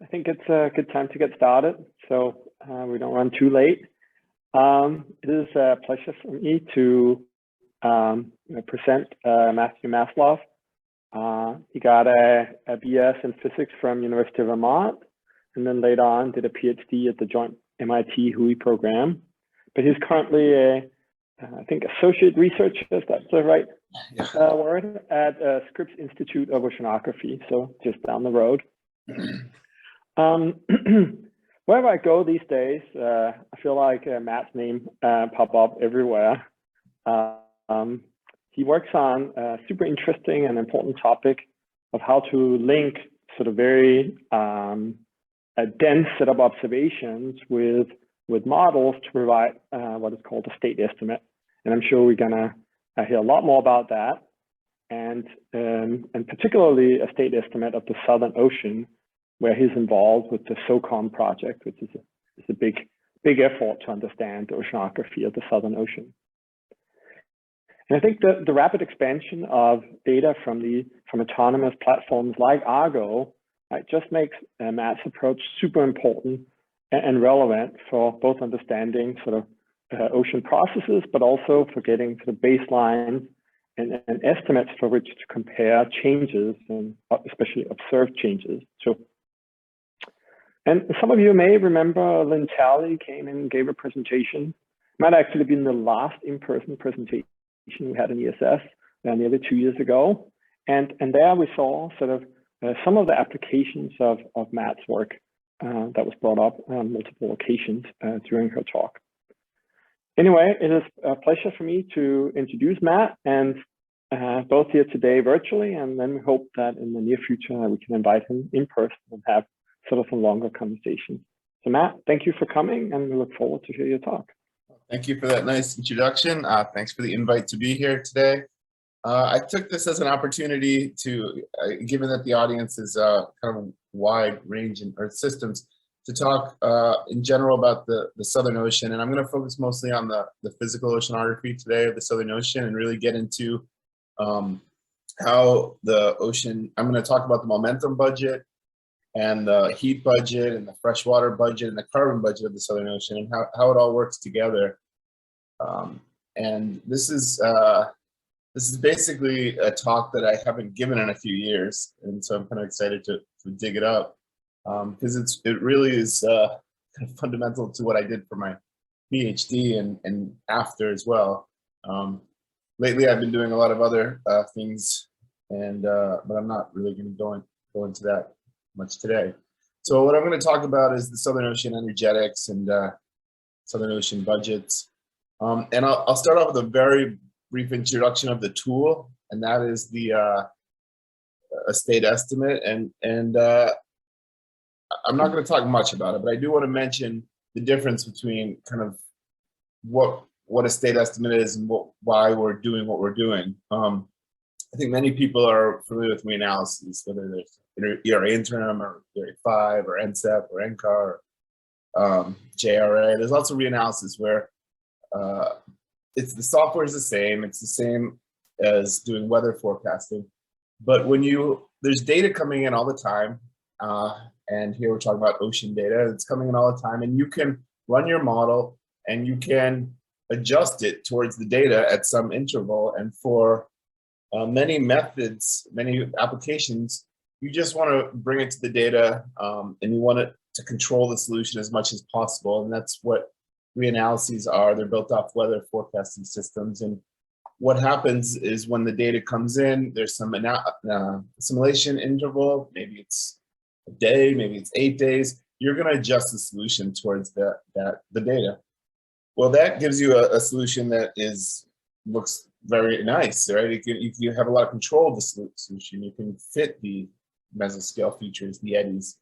I think it's a good time to get started, so we don't run too late. It is a pleasure for me to present Matthew Masloff. He got a BS in physics from University of Vermont, and then later on did a PhD at the joint MIT HUI program. But he's currently I think, associate researcher, if that's the right word, at Scripps Institute of Oceanography, so just down the road. Wherever I go these days, I feel like Matt's name pop up everywhere. He works on a super interesting and important topic of how to link sort of very a dense set of observations with models to provide what is called a state estimate. And I'm sure we're gonna hear a lot more about that, and particularly a state estimate of the Southern Ocean, where he's involved with the SOCOM project, which is a big effort to understand the oceanography of the Southern Ocean. And I think the rapid expansion of data from autonomous platforms like Argo just makes Matt's approach super important and relevant for both understanding sort of ocean processes, but also for getting to the baselines and estimates for which to compare changes, and especially observed changes. And some of you may remember Lynn Talley came and gave a presentation. Might actually been the last in-person presentation we had in ESS nearly 2 years ago. And there we saw sort of some of the applications of Matt's work that was brought up on multiple occasions during her talk. Anyway, it is a pleasure for me to introduce Matt, and both here today virtually, and then we hope that in the near future we can invite him in person and have sort of a longer conversation. So Matt, thank you for coming, and we look forward to hear your talk. Thank you for that nice introduction. Thanks for the invite to be here today. I took this as an opportunity to, given that the audience is kind of wide range in Earth systems, to talk in general about the Southern Ocean. And I'm going to focus mostly on the physical oceanography today of the Southern Ocean, and really get into how the ocean, I'm going to talk about the momentum budget and the heat budget and the freshwater budget and the carbon budget of the Southern Ocean, and how it all works together. And this is basically a talk that I haven't given in a few years, and so I'm kind of excited to dig it up. Because it really is kind of fundamental to what I did for my PhD and after as well. Lately, I've been doing a lot of other things, and but I'm not really going to go into that much today. So what I'm going to talk about is the Southern Ocean energetics and Southern Ocean budgets. And I'll start off with a very brief introduction of the tool, and that is the a state estimate. And I'm not going to talk much about it, but I do want to mention the difference between kind of what a state estimate is and why we're doing what we're doing. I think many people are familiar with reanalyses, whether there's ERA interim or ERA 5 or NCEP or NCAR or JRA. There's lots of reanalysis where the software is the same. It's the same as doing weather forecasting, but there's data coming in all the time. And here we're talking about ocean data. It's coming in all the time, and you can run your model and you can adjust it towards the data at some interval. And for many methods, many applications, you just want to bring it to the data, and you want it to control the solution as much as possible. And that's what reanalyses are. They're built off weather forecasting systems. And what happens is when the data comes in, there's some assimilation interval. Maybe it's a day, maybe it's 8 days. You're going to adjust the solution towards the data. Well, that gives you a solution that looks very nice, right? You have a lot of control of the solution. You can fit the mesoscale features, the eddies,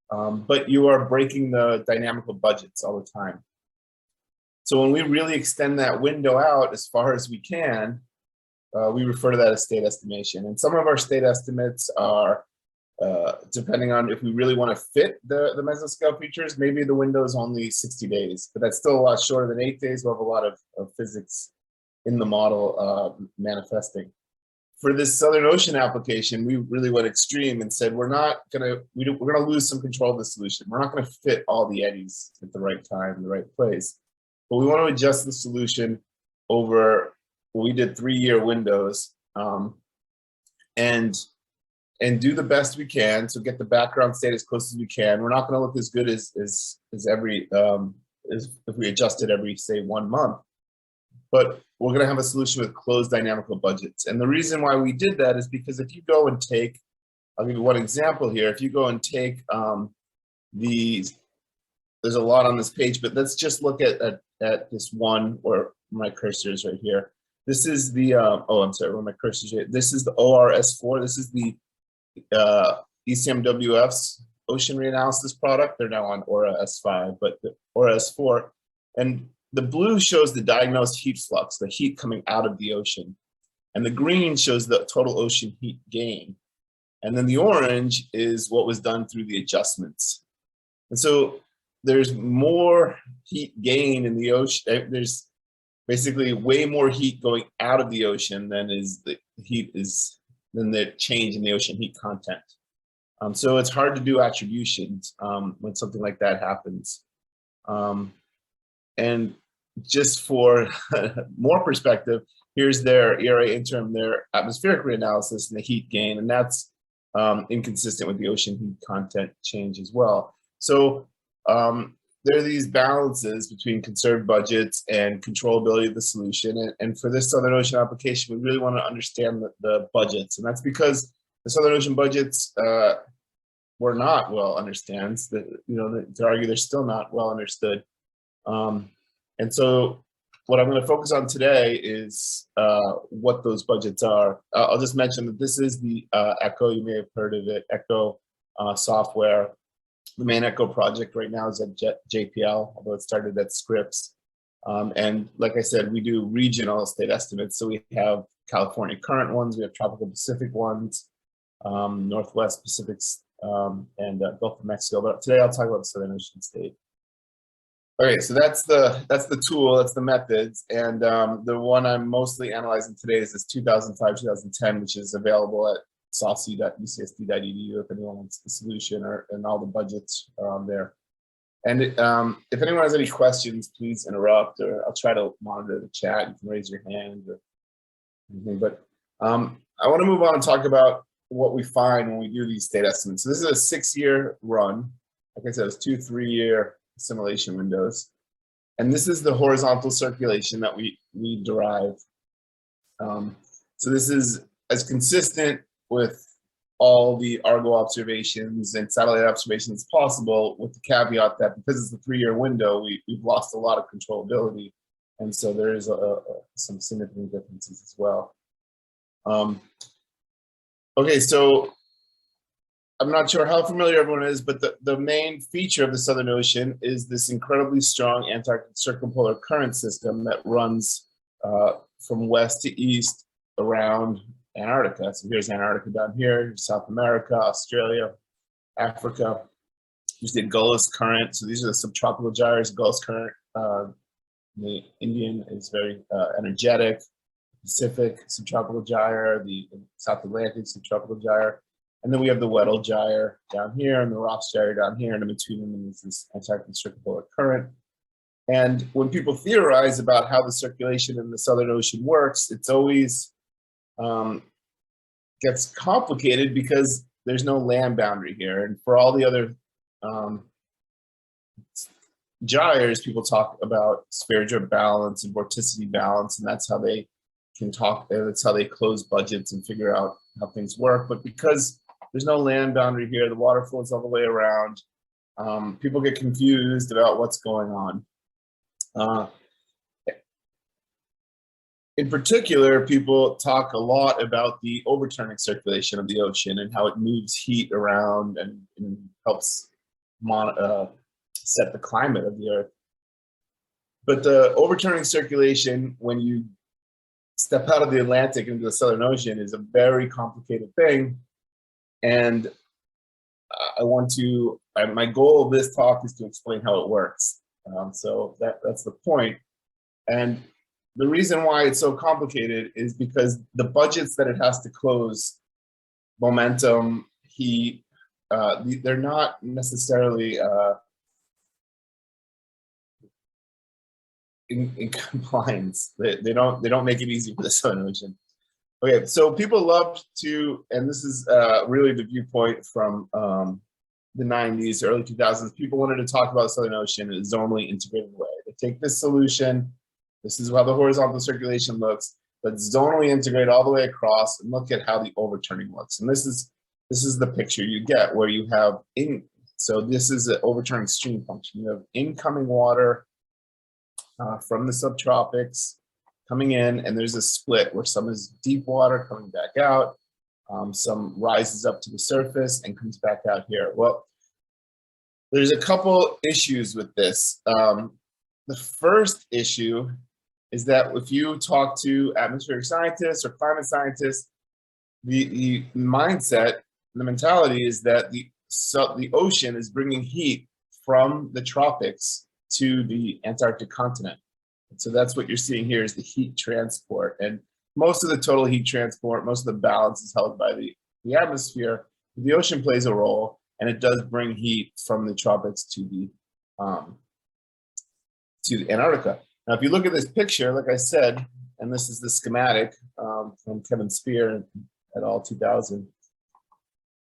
but you are breaking the dynamical budgets all the time. So when we really extend that window out as far as we can, we refer to that as state estimation. And some of our state estimates are, depending on if we really want to fit the mesoscale features, maybe the window is only 60 days, but that's still a lot shorter than 8 days. We'll have a lot of physics in the model manifesting. for this Southern Ocean application, we really went extreme and said, we're gonna lose some control of the solution. We're not gonna fit all the eddies at the right time, the right place. But we want to adjust the solution over, we did 3-year windows, and do the best we can. So get the background state as close as we can. We're not gonna look as good as every, as if we adjusted every, say, 1 month. But we're going to have a solution with closed dynamical budgets. And the reason why we did that is because if you go and take, I'll give you one example here. If you go and take these, there's a lot on this page, but let's just look at this one where my cursor is right here. This is the, oh, I'm sorry, where my cursor is here. This is the ORS4. This is the ECMWF's ocean reanalysis product. They're now on ORA S5, but the ORA S4. And the blue shows the diagnosed heat flux, the heat coming out of the ocean. And the green shows the total ocean heat gain. And then the orange is what was done through the adjustments. And so there's more heat gain in the ocean. There's basically way more heat going out of the ocean than than the change in the ocean heat content. So it's hard to do attributions when something like that happens. And just for more perspective, here's their ERA interim, their atmospheric reanalysis and the heat gain, and that's inconsistent with the ocean heat content change as well. So there are these balances between conserved budgets and controllability of the solution. And for this Southern Ocean application, we really want to understand the budgets, and that's because the Southern Ocean budgets were not well understood. To argue they're still not well understood. And so what I'm going to focus on today is what those budgets are. I'll just mention that this is the ECHO, you may have heard of it, ECHO software. The main ECHO project right now is at JPL, although it started at Scripps. And like I said, we do regional state estimates. So we have California current ones, we have tropical Pacific ones, Northwest Pacifics, and Gulf of Mexico. But today I'll talk about the Southern Ocean state. Okay, so that's the tool, that's the methods, and the one I'm mostly analyzing today is this 2005-2010, which is available at saucy.ucsd.edu if anyone wants the solution and all the budgets are on there. And if anyone has any questions, please interrupt, or I'll try to monitor the chat. You can raise your hand or anything. But I want to move on and talk about what we find when we do these state estimates. So this is a 6-year run. Like I said, it's 2 3-year simulation windows, and this is the horizontal circulation that we derive. So this is as consistent with all the Argo observations and satellite observations as possible, with the caveat that because it's a 3-year window, we've lost a lot of controllability, and so there is some significant differences as well. Okay, so I'm not sure how familiar everyone is, but the main feature of the Southern Ocean is this incredibly strong Anti-Circumpolar current system that runs from west to east around Antarctica. So here's Antarctica down here, here's South America, Australia, Africa. Here's the Gulf current. So these are the subtropical gyres, Gulf current. The Indian is very energetic. Pacific subtropical gyre, the South Atlantic subtropical gyre. And then we have the Weddell gyre down here and the Ross gyre down here, and in between them is this Antarctic-circumpolar current. And when people theorize about how the circulation in the Southern Ocean works, it's always gets complicated because there's no land boundary here. And for all the other gyres, people talk about sphericity balance and vorticity balance, and that's how they can talk. That's how they close budgets and figure out how things work. But because there's no land boundary here, the water flows all the way around. People get confused about what's going on. In particular, people talk a lot about the overturning circulation of the ocean and how it moves heat around and helps set the climate of the Earth. But the overturning circulation, when you step out of the Atlantic into the Southern Ocean, is a very complicated thing. And my goal of this talk is to explain how it works. So that's the point. And the reason why it's so complicated is because the budgets that it has to close, momentum, heat, they're not necessarily in compliance. They don't make it easy for the Southern Ocean. Okay, so people love to, and this is really the viewpoint from the 90s, early 2000s. People wanted to talk about the Southern Ocean in a zonally integrated way. They take this solution, this is how the horizontal circulation looks, but zonally integrate all the way across and look at how the overturning looks. And this is the picture you get where you have so this is an overturning stream function. You have incoming water from the subtropics coming in, and there's a split where some is deep water coming back out, some rises up to the surface and comes back out here. Well, there's a couple issues with this. The first issue is that if you talk to atmospheric scientists or climate scientists, the mindset, the mentality is that the ocean is bringing heat from the tropics to the Antarctic continent. And so that's what you're seeing here is the heat transport. And most of the total heat transport, most of the balance is held by the atmosphere. The ocean plays a role, and it does bring heat from the tropics to Antarctica. Now, if you look at this picture, like I said, and this is the schematic from Kevin Spear et al. 2000,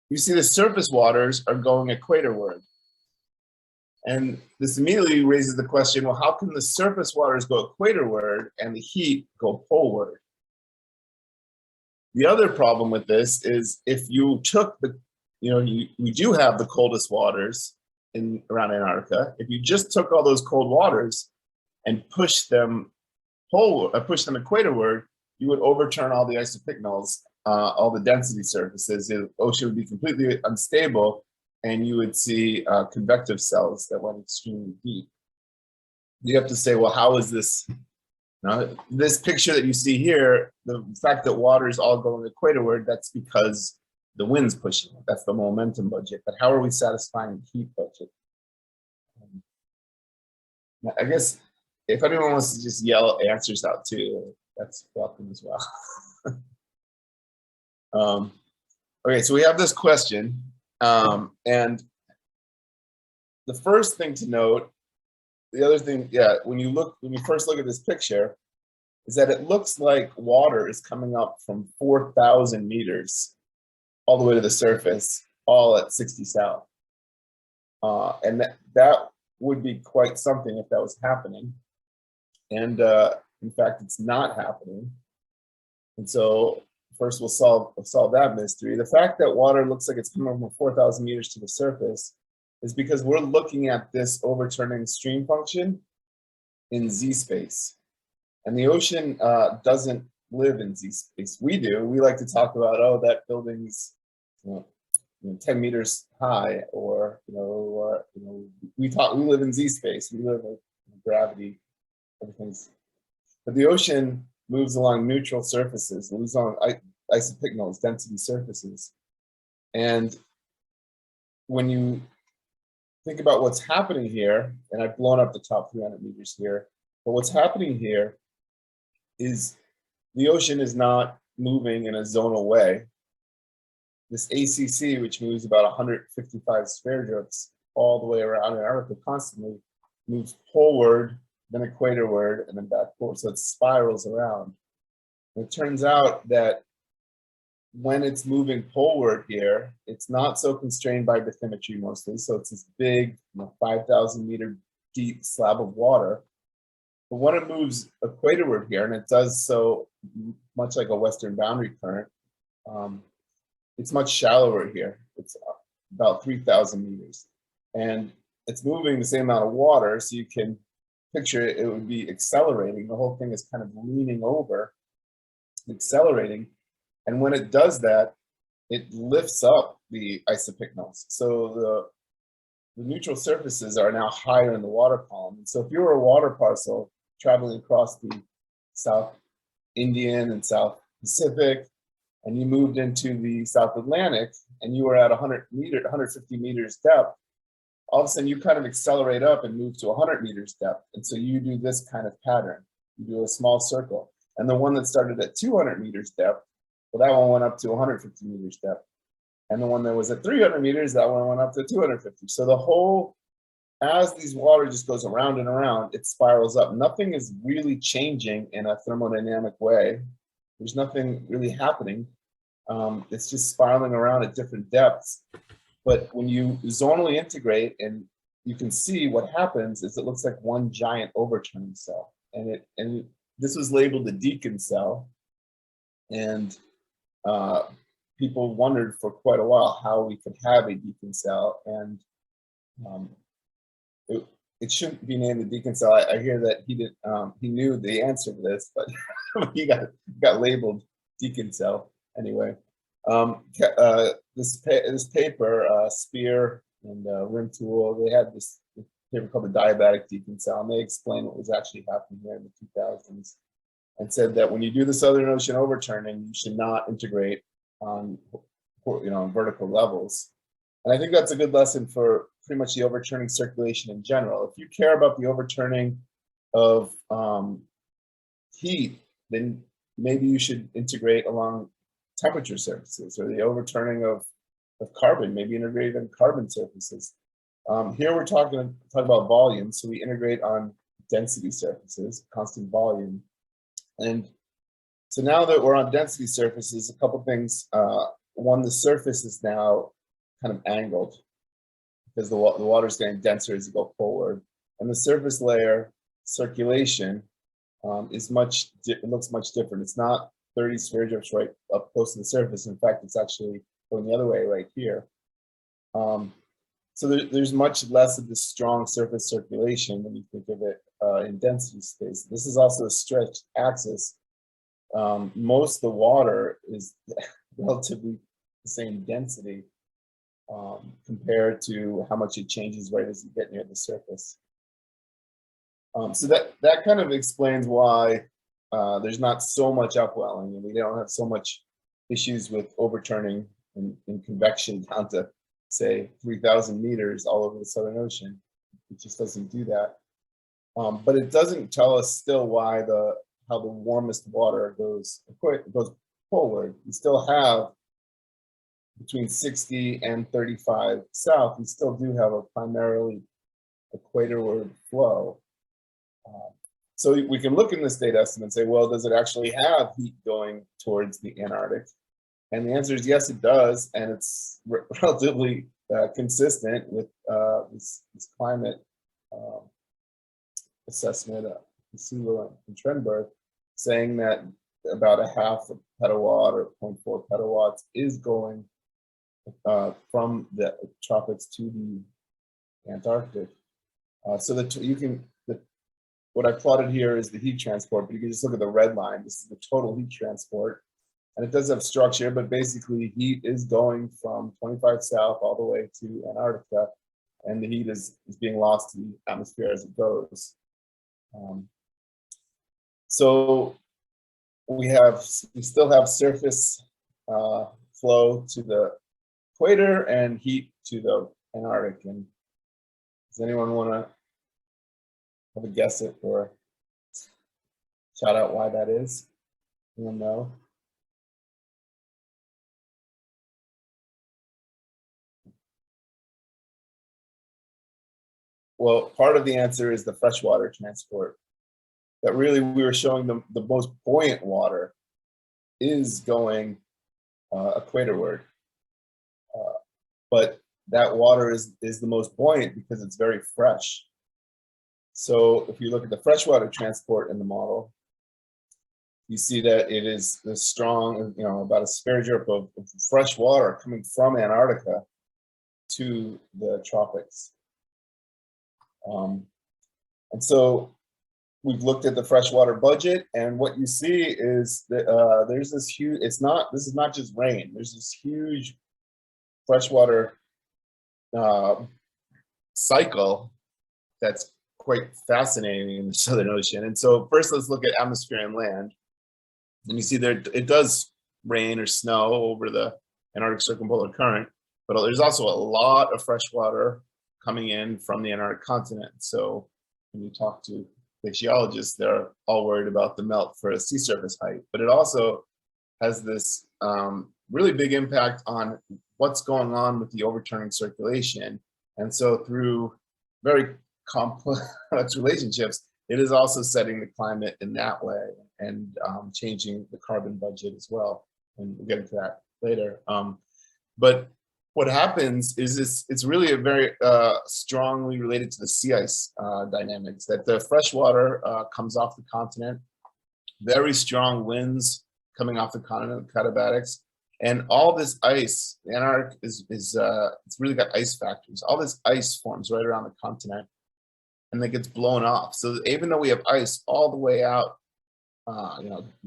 you see the surface waters are going equatorward. And this immediately raises the question, well, how can the surface waters go equatorward and the heat go poleward? The other problem with this is if you took we do have the coldest waters around Antarctica. If you just took all those cold waters and pushed them equatorward, you would overturn all the isopycnals, all the density surfaces. The ocean would be completely unstable, and you would see convective cells that went extremely deep. You have to say, well, how is this? This picture that you see here, the fact that water is all going equatorward, that's because the wind's pushing it. That's the momentum budget. But how are we satisfying the heat budget? I guess if anyone wants to just yell answers out too, that's welcome as well. Okay, so we have this question. And the first thing to note, the other thing, when you first look at this picture, is that it looks like water is coming up from 4,000 meters all the way to the surface, all at 60 south. And that would be quite something if that was happening. And in fact, it's not happening. And so first we'll solve that mystery. The fact that water looks like it's coming from 4,000 meters to the surface is because we're looking at this overturning stream function in Z space. And the ocean doesn't live in Z space. We do. We like to talk about, oh, that building's 10 meters high, or we live in Z space. We live in gravity, everything's. But the ocean moves along neutral surfaces, moves on isopycnals, density surfaces. And when you think about what's happening here, and I've blown up the top 300 meters here, but what's happening here is the ocean is not moving in a zonal way. This ACC, which moves about 155 spare drips all the way around Antarctica constantly, moves poleward, then equatorward, and then back forward. So it spirals around. And it turns out that when it's moving poleward here, it's not so constrained by bathymetry mostly. So it's this big 5,000 meter deep slab of water. But when it moves equatorward here, and it does so much like a western boundary current, it's much shallower here. It's about 3,000 meters. And it's moving the same amount of water, so you can picture it would be accelerating. The whole thing is kind of leaning over, accelerating. And when it does that, it lifts up the isopycnals. So the neutral surfaces are now higher in the water column. And so if you were a water parcel traveling across the South Indian and South Pacific, and you moved into the South Atlantic, and you were at 150 meters depth, all of a sudden you kind of accelerate up and move to 100 meters depth. And so you do this kind of pattern. You do a small circle. And the one that started at 200 meters depth, well, that one went up to 150 meters depth. And the one that was at 300 meters, that one went up to 250. So the whole, as these water just goes around and around, it spirals up. Nothing is really changing in a thermodynamic way. There's nothing really happening. It's just spiraling around at different depths. But when you zonally integrate, and you can see what happens is it looks like one giant overturning cell. And this was labeled the Deacon cell. And people wondered for quite a while how we could have a Deacon cell. And it shouldn't be named the Deacon cell. I hear that he didn't. He knew the answer to this, but he got labeled Deacon cell anyway. This paper, Spear and Rimtool, they had this paper called the Diabatic Deacon cell, and they explained what was actually happening here in the 2000s, and said that when you do the Southern Ocean overturning, you should not integrate on, on vertical levels. And I think that's a good lesson for pretty much the overturning circulation in general. If you care about the overturning of heat, then maybe you should integrate along temperature surfaces, or the overturning of carbon, maybe integrate on carbon surfaces. Here we're talking about volume, so we integrate on density surfaces, constant volume. And so now that we're on density surfaces, a couple things. One, the surface is now kind of angled because the water is getting denser as you go forward, and the surface layer circulation is it looks much different. It's not 30 sphere drifts right up close to the surface. In fact, it's actually going the other way right here. So there's much less of this strong surface circulation when you think of it in density space. This is also a stretched axis. Most of the water is relatively the same density compared to how much it changes right as you get near the surface. So that kind of explains why there's not so much upwelling, and we don't have so much issues with overturning and convection down to, say, 3,000 meters all over the Southern Ocean. It just doesn't do that. But it doesn't tell us still why how the warmest water goes forward. We still have between 60 and 35 south. We still do have a primarily equatorward flow. So we can look in this data estimate and say, well, does it actually have heat going towards the Antarctic? And the answer is yes, it does, and it's relatively consistent with this climate assessment, Sula and Trenberg, saying that about a half a petawatt or 0.4 petawatts is going from the tropics to the Antarctic. So that you can. What I plotted here is the heat transport, but you can just look at the red line. This is the total heat transport. And it does have structure, but basically heat is going from 25 south all the way to Antarctica, and the heat is being lost to the atmosphere as it goes. So we still have surface flow to the equator and heat to the Antarctic. And does anyone want to have a guess it or shout out why that is? Anyone know? Well, part of the answer is the freshwater transport. That really we were showing the most buoyant water is going equatorward. But that water is the most buoyant because it's very fresh. So if you look at the freshwater transport in the model, you see that it is the strong, about a sphere drip of fresh water coming from Antarctica to the tropics. And so we've looked at the freshwater budget, and what you see is that there's this huge, this is not just rain, there's this huge freshwater cycle that's quite fascinating in the Southern Ocean. And so first let's look at atmosphere and land. And you see there, it does rain or snow over the Antarctic Circumpolar Current, but there's also a lot of fresh water coming in from the Antarctic continent. So when you talk to glaciologists, they're all worried about the melt for a sea surface height, but it also has this really big impact on what's going on with the overturning circulation. And so through very complex relationships, it is also setting the climate in that way and changing the carbon budget as well. And we'll get into that later. But what happens is it's really a very strongly related to the sea ice dynamics, that the fresh water comes off the continent, very strong winds coming off the continent, katabatics, and all this ice, the Antarctic it's really got ice factories. All this ice forms right around the continent and it gets blown off. So even though we have ice all the way out,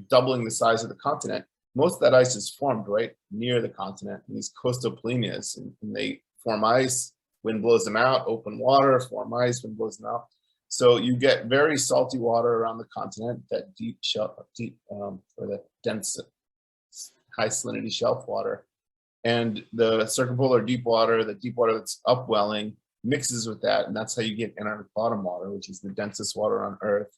doubling the size of the continent, most of that ice is formed right near the continent in these coastal polemias, and they form ice, wind blows them out, open water, form ice, wind blows them out. So you get very salty water around the continent, that deep shelf, or the dense, high salinity shelf water. And the circumpolar deep water, the deep water that's upwelling, mixes with that, and that's how you get Antarctic bottom water, which is the densest water on Earth.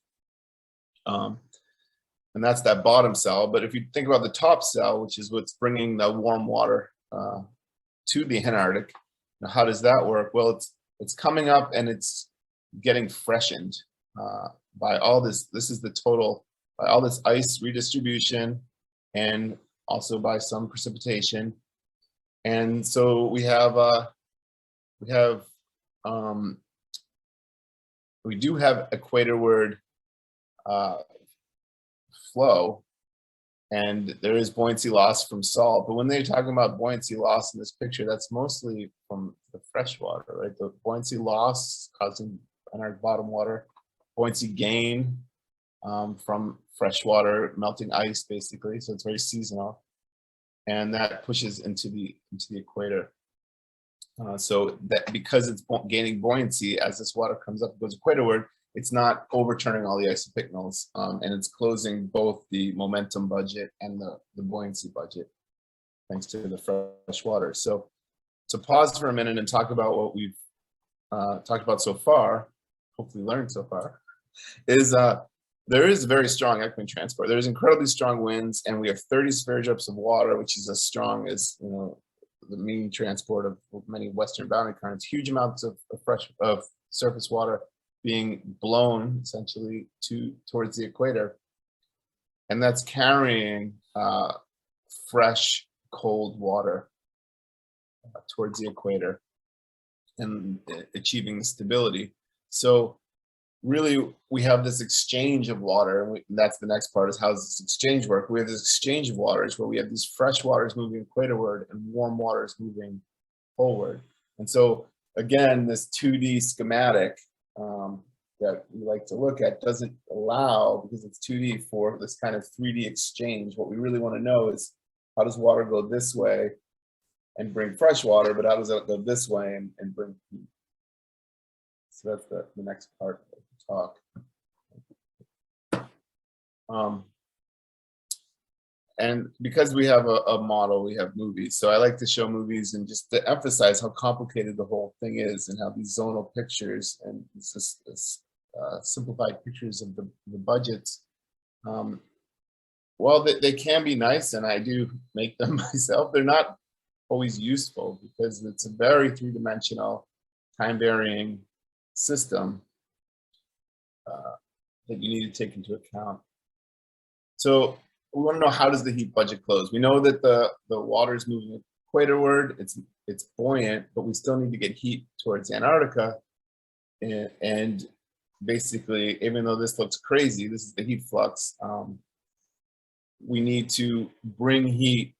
And that's that bottom cell. But if you think about the top cell, which is what's bringing the warm water to the Antarctic, now how does that work? Well, it's coming up and it's getting freshened by all this. This is the total, by all this ice redistribution and also by some precipitation. And so we do have equatorward flow, and there is buoyancy loss from salt. But when they're talking about buoyancy loss in this picture, that's mostly from the fresh water, right? The buoyancy loss causing Antarctic bottom water, buoyancy gain from fresh water melting ice, basically. So it's very seasonal, and that pushes into the equator. So that because it's gaining buoyancy as this water comes up and goes equatorward, it's not overturning all the isopycnals, and it's closing both the momentum budget and the buoyancy budget, thanks to the fresh water. So to pause for a minute and talk about what we've talked about so far, hopefully learned so far, is there is very strong Ekman transport. There's incredibly strong winds, and we have 30 sphere drops of water, which is as strong as the mean transport of many western boundary currents. Huge amounts of surface water being blown essentially towards the equator, and that's carrying fresh cold water towards the equator and achieving the stability. So really we have this exchange of water, and that's the next part, is how does this exchange work? We have this exchange of waters where we have these fresh waters moving equatorward and warm waters moving poleward. And so again, this 2D schematic that we like to look at doesn't allow, because it's 2D, for this kind of 3D exchange. What we really want to know is, how does water go this way and bring fresh water, but how does it go this way and bring heat? So that's the next part of the talk. And because we have a model, we have movies. So I like to show movies and just to emphasize how complicated the whole thing is, and how these zonal pictures and this simplified pictures of the budgets, well, they can be nice, and I do make them myself. They're not always useful because it's a very three-dimensional, time-varying system that you need to take into account. So we want to know, how does the heat budget close? We know that the water is moving equatorward, it's buoyant, but we still need to get heat towards Antarctica. And basically, even though this looks crazy, this is the heat flux, we need to bring heat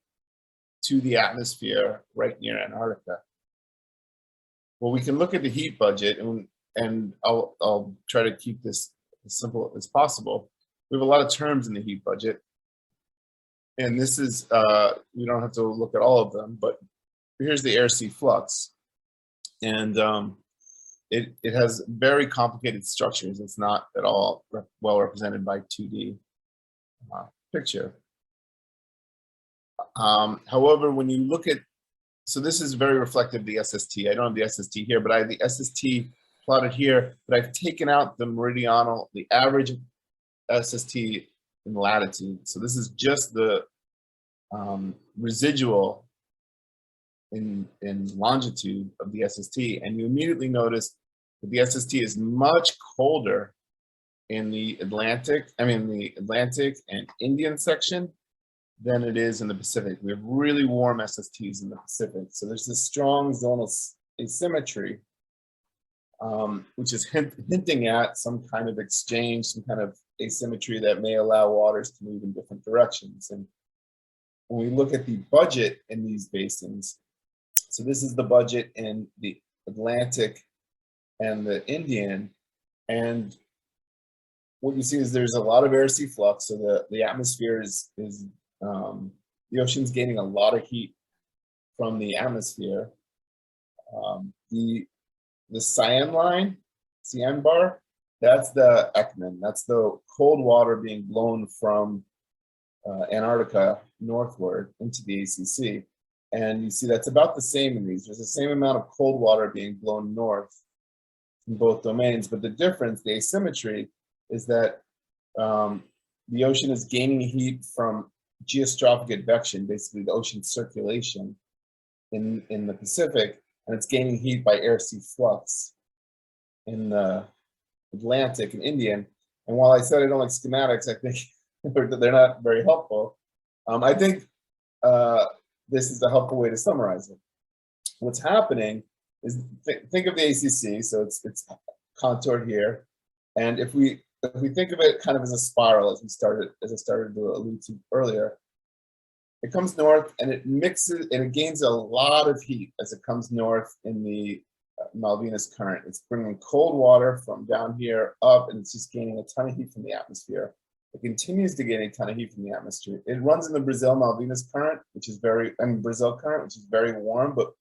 to the atmosphere right near Antarctica. Well, we can look at the heat budget, and I'll try to keep this as simple as possible. We have a lot of terms in the heat budget. And this is, we don't have to look at all of them, but here's the air-sea flux. And it has very complicated structures. It's not at all well represented by 2D picture. However, when you look at, so this is very reflective of the SST. I don't have the SST here, but I have the SST plotted here, but I've taken out the meridional, the average SST in latitude. So this is just the residual in longitude of the SST, and you immediately notice that the SST is much colder in the Atlantic and Indian section than it is in the Pacific. We have really warm SSTs in the Pacific. So there's this strong zonal asymmetry, which is hinting at some kind of exchange, some kind of asymmetry that may allow waters to move in different directions. And when we look at the budget in these basins, so this is the budget in the Atlantic and the Indian, and what you see is there's a lot of air-sea flux. So the atmosphere is the ocean's gaining a lot of heat from the atmosphere. The cyan line, cyan bar, that's the Ekman. That's the cold water being blown from Antarctica northward into the ACC. And you see that's about the same in these. There's the same amount of cold water being blown north in both domains, but the difference, the asymmetry, is that the ocean is gaining heat from geostrophic advection, basically the ocean circulation in the Pacific, and it's gaining heat by air-sea flux in the Atlantic and Indian. And while I said I don't like schematics, I think they're not very helpful. I think this is a helpful way to summarize it. What's happening is, think of the ACC, so it's contoured here, and if we think of it kind of as a spiral, as I started to allude to earlier, it comes north and it mixes and it gains a lot of heat as it comes north in the Malvinas Current. It's bringing cold water from down here up, and it's just gaining a ton of heat from the atmosphere. It continues to gain a ton of heat from the atmosphere. It runs in the Brazil-Malvinas Current, which is Brazil Current, which is very warm, but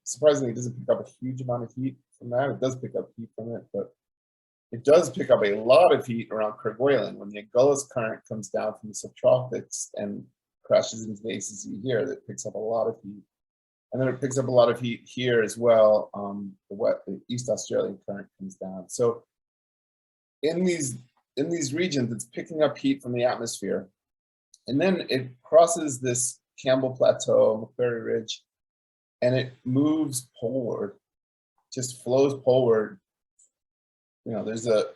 surprisingly, it doesn't pick up a huge amount of heat from that. It does pick up heat from it, but it does pick up a lot of heat around Kerguelen when the Agulhas Current comes down from the subtropics and crashes into the ACC here. That picks up a lot of heat. And then it picks up a lot of heat here as well. The East Australian Current comes down. So in these regions, it's picking up heat from the atmosphere. And then it crosses this Campbell Plateau, Macquarie Ridge, and it moves poleward, just flows poleward. You know, there's a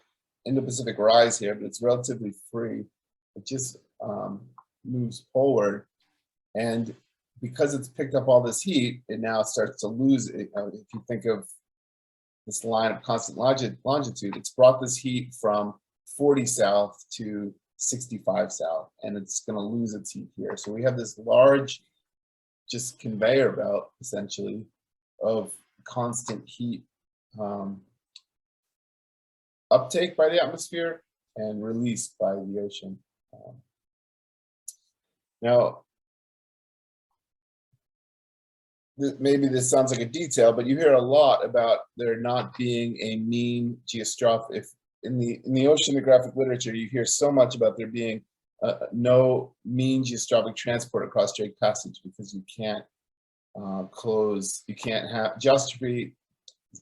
Indo-Pacific rise here, but it's relatively free. It just moves poleward. And because it's picked up all this heat, it now starts to lose it. If you think of this line of constant longitude, it's brought this heat from 40 south to 65 south, and it's going to lose its heat here. So we have this large just conveyor belt, essentially, of constant heat uptake by the atmosphere and released by the ocean. Now, maybe this sounds like a detail, but you hear a lot about there not being a mean geostrophic. In the oceanographic literature, you hear so much about there being no mean geostrophic transport across Drake Passage because you can't you can't have geostrophy,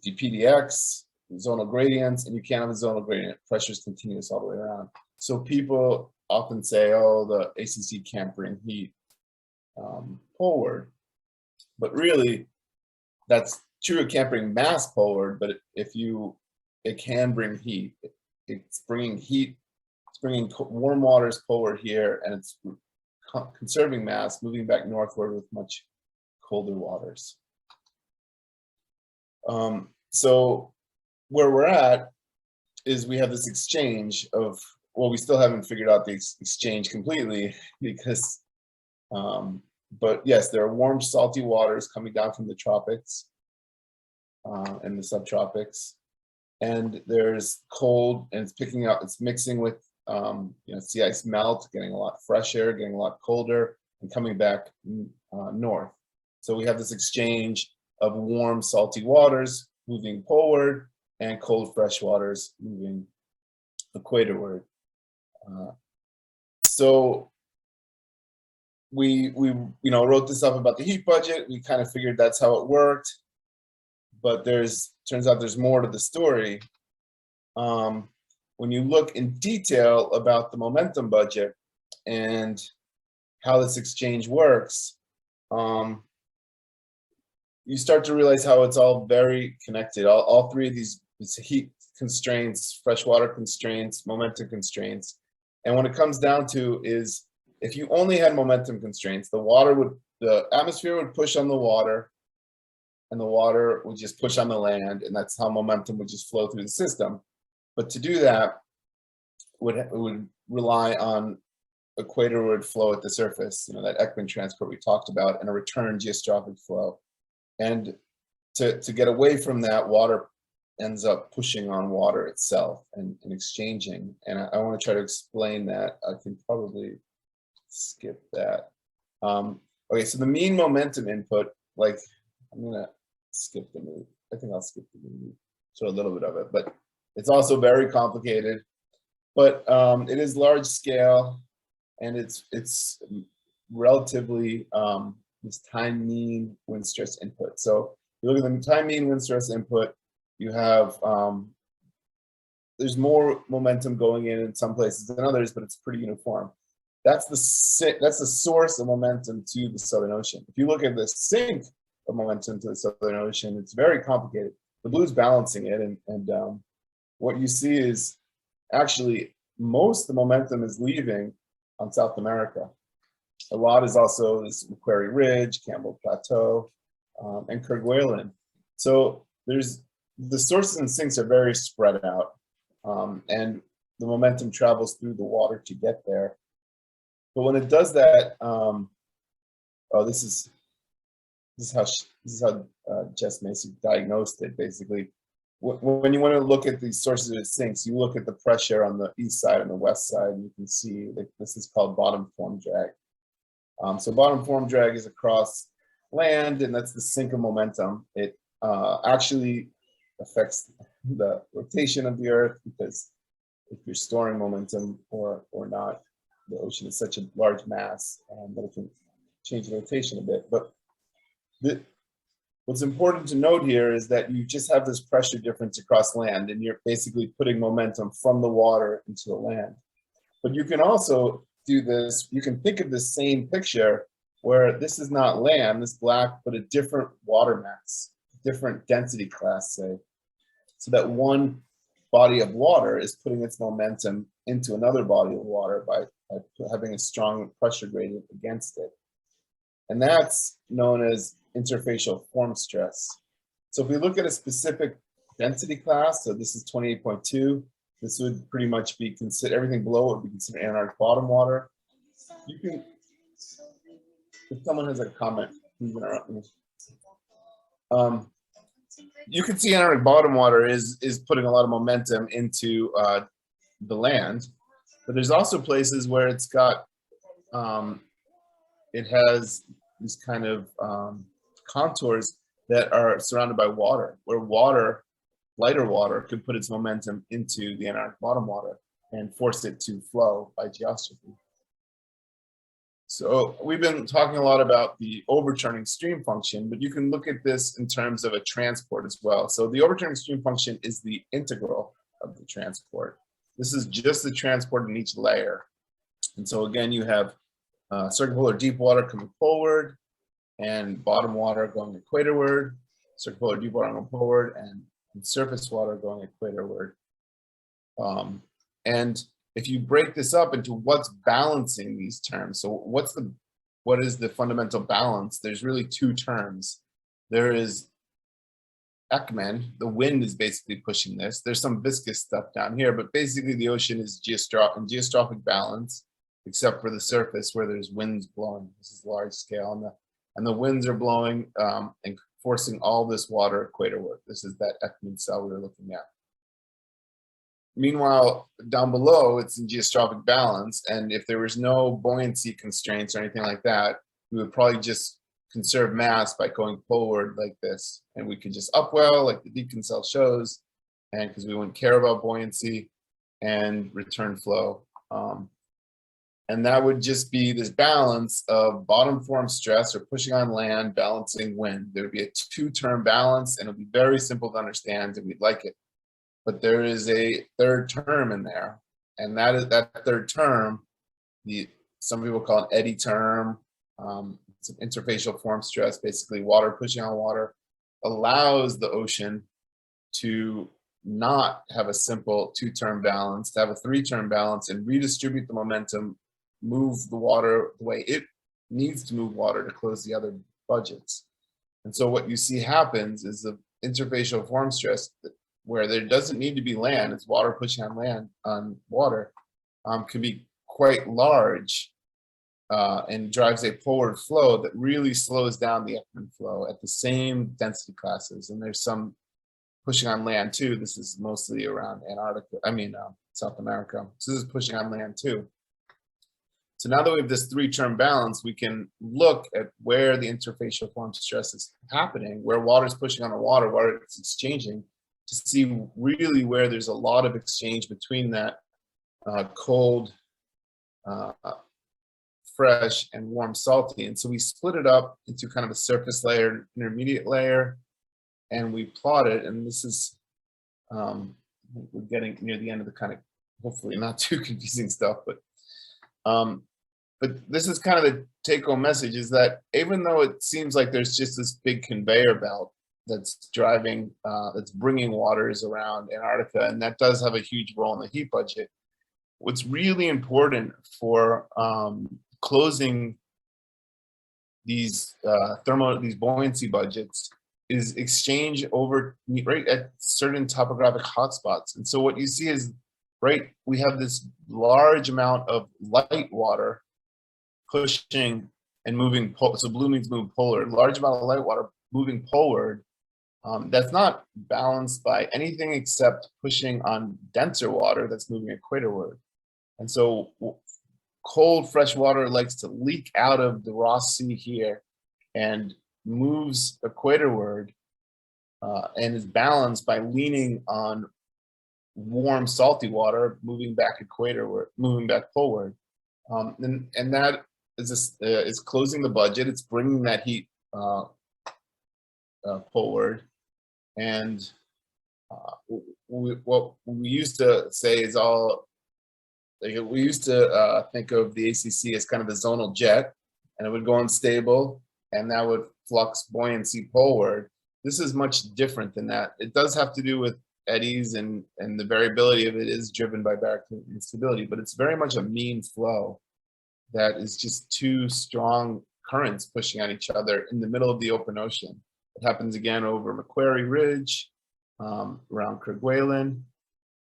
PDX, zonal gradients, and you can't have a zonal gradient. Pressure is continuous all the way around. So people often say, oh, the ACC can't bring heat poleward. But really, that's true. It can't bring mass poleward, but it can bring heat. It's bringing heat. It's bringing warm waters poleward here, and it's conserving mass, moving back northward with much colder waters. So where we're at is we have this exchange of, well, we still haven't figured out the exchange completely because, but yes, there are warm, salty waters coming down from the tropics and the subtropics, and there's cold, and it's picking up, it's mixing with, sea ice melt, getting a lot fresher, getting a lot colder, and coming back north. So we have this exchange of warm, salty waters moving poleward and cold, fresh waters moving equatorward. So we wrote this up about the heat budget. We kind of figured that's how it worked, but turns out there's more to the story. When you look in detail about the momentum budget and how this exchange works, you start to realize how it's all very connected. All three of these heat constraints, freshwater constraints, momentum constraints. And what it comes down to is if you only had momentum constraints, the atmosphere would push on the water and the water would just push on the land, and that's how momentum would just flow through the system. But to do that would rely on equatorward flow at the surface, that Ekman transport we talked about, and a return geostrophic flow. And to get away from that, water ends up pushing on water itself and exchanging. And I want to try to explain that. I can probably skip that. Okay, so the mean momentum input, like I'm gonna skip the move. I think I'll skip the move, show a little bit of it, but it's also very complicated. But it is large scale, and it's relatively this time mean wind stress input. So you look at the time mean wind stress input, you have there's more momentum going in some places than others, but it's pretty uniform. That's the source of momentum to the Southern Ocean. If you look at the sink of momentum to the Southern Ocean, it's very complicated. The blue's balancing it, and what you see is actually most of the momentum is leaving on South America. A lot is also this Macquarie Ridge, Campbell Plateau, and Kerguelen. So the sources and sinks are very spread out, and the momentum travels through the water to get there. But when it does that, this is how Jess Macy diagnosed it. Basically, when you want to look at these sources of sinks, you look at the pressure on the east side and the west side, and you can see that this is called bottom form drag. So bottom form drag is across land, and that's the sink of momentum. It actually affects the rotation of the Earth, because if you're storing momentum or not, the ocean is such a large mass that it can change the rotation a bit. But what's important to note here is that you just have this pressure difference across land, and you're basically putting momentum from the water into the land. But you can also do this, you can think of the same picture where this is not land, this black, but a different water mass, different density class, say. So that one body of water is putting its momentum into another body of water by having a strong pressure gradient against it. And that's known as interfacial form stress. So if we look at a specific density class, so this is 28.2, this would pretty much be considered, everything below it would be considered Antarctic bottom water. You can, if someone has a comment, please interrupt me. You can see Antarctic bottom water is putting a lot of momentum into the land, but there's also places where it's got, it has these kind of contours that are surrounded by water, where water, lighter water, could put its momentum into the Antarctic bottom water and force it to flow by geostrophy. So we've been talking a lot about the overturning stream function, but you can look at this in terms of a transport as well. So the overturning stream function is the integral of the transport. This is just the transport in each layer. And so again, you have circumpolar deep water coming forward, and bottom water going equatorward, circumpolar deep water going forward, and surface water going equatorward. And if you break this up into what's balancing these terms, so what is the fundamental balance? There's really two terms. There is Ekman, the wind is basically pushing this. There's some viscous stuff down here, but basically the ocean is in geostrophic balance, except for the surface where there's winds blowing. This is large scale, and the winds are blowing and forcing all this water equatorward. This is that Ekman cell we were looking at. Meanwhile, down below, it's in geostrophic balance, and if there was no buoyancy constraints or anything like that, we would probably just conserve mass by going forward like this, and we could just upwell like the Deakin cell shows, and because we wouldn't care about buoyancy and return flow. And that would just be this balance of bottom form stress or pushing on land, balancing wind. There would be a two-term balance, and it would be very simple to understand, and we'd like it. But there is a third term in there, and that third term, some people call it Eddy term. It's an interfacial form stress, basically water pushing on water, allows the ocean to not have a simple two-term balance, to have a three-term balance and redistribute the momentum, move the water the way it needs to move water to close the other budgets. And so what you see happens is the interfacial form stress, where there doesn't need to be land, it's water pushing on land, on water, can be quite large and drives a forward flow that really slows down the upwind flow at the same density classes. And there's some pushing on land too. This is mostly around South America. So this is pushing on land too. So now that we have this three-term balance, we can look at where the interfacial form stress is happening, where water is pushing on the water, where it's exchanging, to see really where there's a lot of exchange between that cold, fresh, and warm, salty. And so we split it up into kind of a surface layer, intermediate layer, and we plot it. And this is, we're getting near the end of the kind of, hopefully not too confusing stuff, but this is kind of the take-home message, is that even though it seems like there's just this big conveyor belt that's driving, that's bringing waters around Antarctica, and that does have a huge role in the heat budget, what's really important for closing these these buoyancy budgets is exchange over right at certain topographic hotspots. And so what you see is, right, we have this large amount of light water pushing and moving, so blue means move polar, large amount of light water moving poleward. That's not balanced by anything except pushing on denser water that's moving equatorward. And so cold fresh water likes to leak out of the Ross Sea here and moves equatorward and is balanced by leaning on warm salty water moving back equatorward, moving back poleward. And that is closing the budget. It's bringing that heat poleward. And what we used to say is all, like, we used to think of the ACC as kind of a zonal jet, and it would go unstable, and that would flux buoyancy poleward. This is much different than that. It does have to do with eddies, and the variability of it is driven by barometric instability, but it's very much a mean flow that is just two strong currents pushing on each other in the middle of the open ocean. It happens again over Macquarie Ridge, around Kerguelen,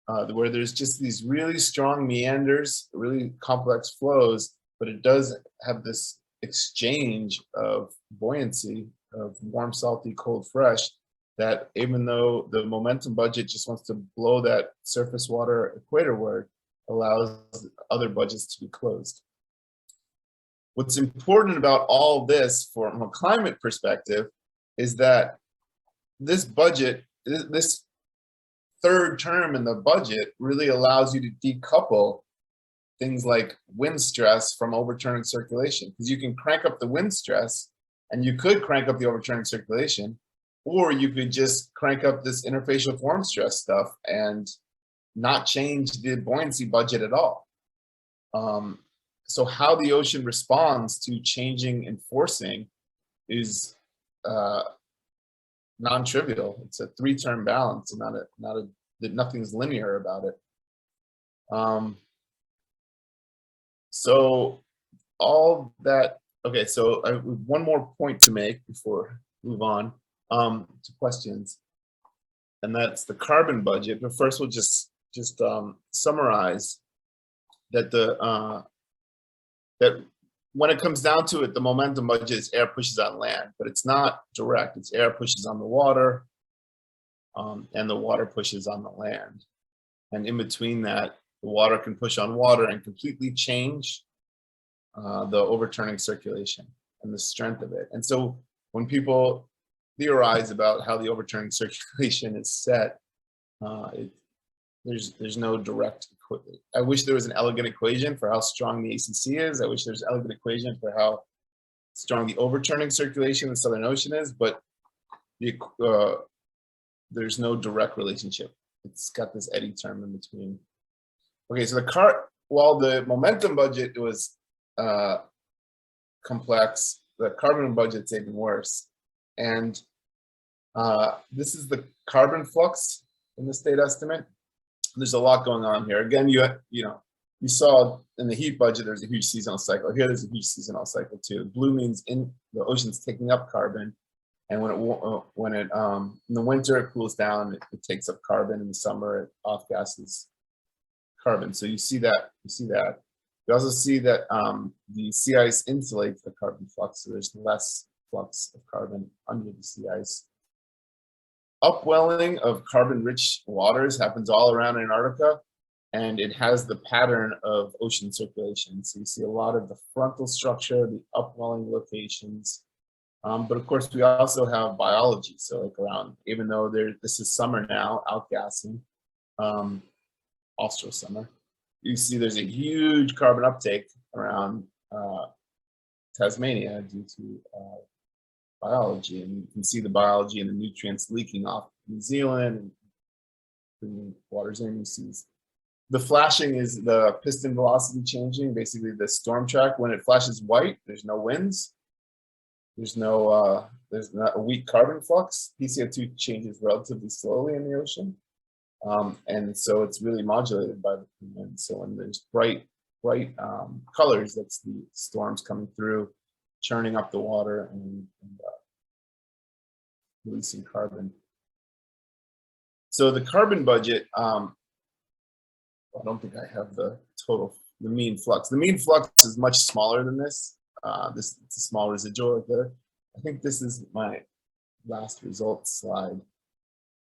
where there's just these really strong meanders, really complex flows, but it does have this exchange of buoyancy, of warm, salty, cold, fresh, that even though the momentum budget just wants to blow that surface water equatorward, allows other budgets to be closed. What's important about all this from a climate perspective is that this budget, this third term in the budget, really allows you to decouple things like wind stress from overturning circulation, because you can crank up the wind stress and you could crank up the overturning circulation, or you could just crank up this interfacial form stress stuff and not change the buoyancy budget at all. So how the ocean responds to changing and forcing is non-trivial. It's a three-term balance, and nothing's linear about it. So all that, okay, so I have one more point to make before we move on to questions, and that's the carbon budget. But first, we'll just summarize that that when it comes down to it, the momentum budget is air pushes on land, but it's not direct. It's air pushes on the water, and the water pushes on the land. And in between that, the water can push on water and completely change the overturning circulation and the strength of it. And so when people theorize about how the overturning circulation is set, there's no direct. I wish there was an elegant equation for how strong the ACC is. I wish there's an elegant equation for how strong the overturning circulation in the Southern Ocean is, but there's no direct relationship. It's got this Eddy term in between. Okay, so while the momentum budget was complex, the carbon budget's even worse. And this is the carbon flux in the state estimate. There's a lot going on here. Again, you saw in the heat budget, there's a huge seasonal cycle. Here, there's a huge seasonal cycle too. Blue means in the ocean's taking up carbon, and when it in the winter it cools down, it takes up carbon. In the summer, it off gases carbon. So you see that. You also see that the sea ice insulates the carbon flux, so there's less flux of carbon under the sea ice. Upwelling of carbon-rich waters happens all around Antarctica, and it has the pattern of ocean circulation. So you see a lot of the frontal structure, the upwelling locations. But of course, we also have biology. So like around, even though this is summer now, outgassing, austral summer, you see there's a huge carbon uptake around Tasmania due to biology, and you can see the biology and the nutrients leaking off New Zealand and bringing waters in. You see the flashing is the piston velocity changing, basically the storm track. When it flashes white, there's no winds, there's not a weak carbon flux. PCO2 changes relatively slowly in the ocean, and so it's really modulated by the wind. So when there's bright colors, that's the storms coming through, churning up the water and releasing carbon. So the carbon budget, I don't think I have the mean flux. The mean flux is much smaller than this. It's a small residual right there. I think this is my last results slide.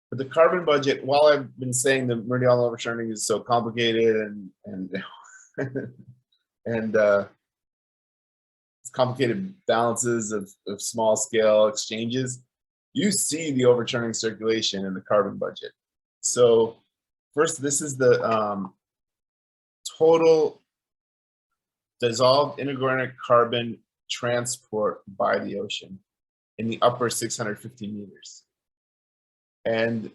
But the carbon budget, while I've been saying the meridional overturning is so complicated and it's complicated balances of small scale exchanges, you see the overturning circulation in the carbon budget. So first, this is the total dissolved inorganic carbon transport by the ocean in the upper 650 meters. And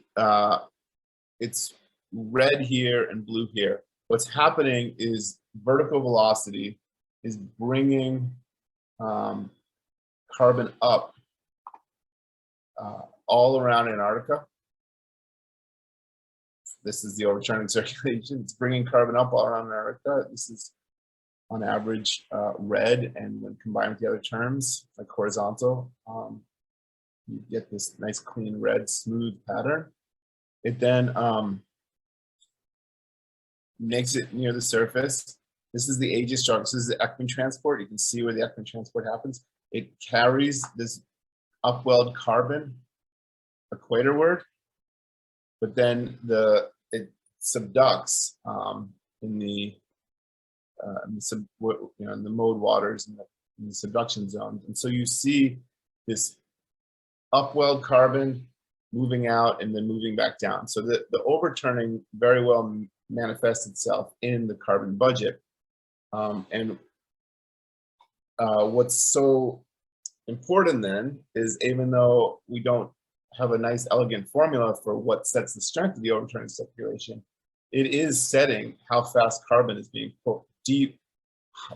it's red here and blue here. What's happening is vertical velocity is bringing carbon up all around Antarctica. This is the overturning circulation. It's bringing carbon up all around Antarctica. This is on average red, and when combined with the other terms, like horizontal, you get this nice clean red smooth pattern. It then makes it near the surface. This is the Aegis chart. This is the Ekman transport. You can see where the Ekman transport happens. It carries this upwelled carbon equatorward, but then it subducts in the mode waters and the subduction zone. And so you see this upwelled carbon moving out and then moving back down. So the overturning very well manifests itself in the carbon budget. What's so important then is, even though we don't have a nice elegant formula for what sets the strength of the overturning circulation, it is setting how fast carbon is being pulled. Deep,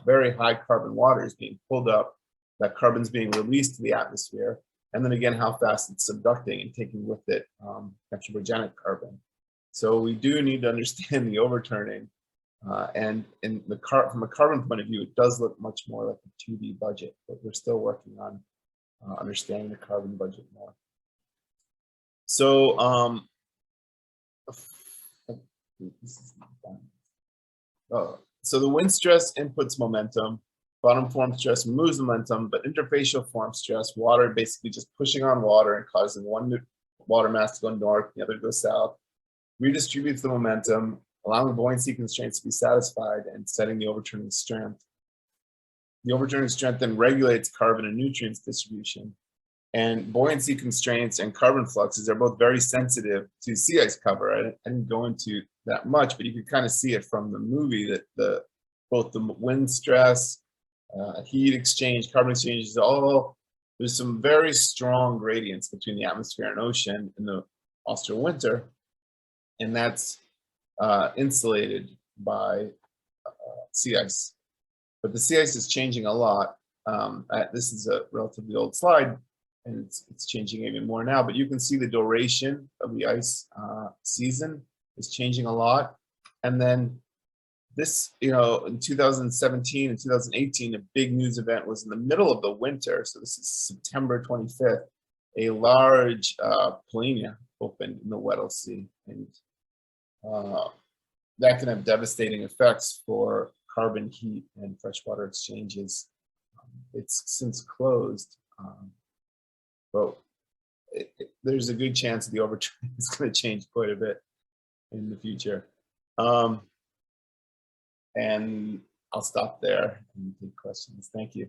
very high carbon water is being pulled up, that carbon's being released to the atmosphere, and then again how fast it's subducting and taking with it anthropogenic carbon. So we do need to understand the overturning, and from a carbon point of view, it does look much more like a 2D budget, but we're still working on understanding the carbon budget more. So so the wind stress inputs momentum, bottom form stress removes momentum, but interfacial form stress, water basically just pushing on water and causing one water mass to go north, the other to go south, redistributes the momentum, allowing buoyancy constraints to be satisfied and setting the overturning strength. The overturning strength then regulates carbon and nutrients distribution. And buoyancy constraints and carbon fluxes are both very sensitive to sea ice cover. I didn't go into that much, but you can kind of see it from the movie that both the wind stress, heat exchange, carbon exchange is all, there's some very strong gradients between the atmosphere and ocean in the austral winter, and that's insulated by sea ice. But the sea ice is changing a lot. This is a relatively old slide, and it's changing even more now, but you can see the duration of the ice season is changing a lot. And then this, in 2017 and 2018, a big news event was in the middle of the winter. So this is September 25th, a large polynya opened in the Weddell Sea. And that can have devastating effects for carbon, heat, and freshwater exchanges. It's since closed, but there's a good chance the overturn is going to change quite a bit in the future. And I'll stop there and take questions. Thank you.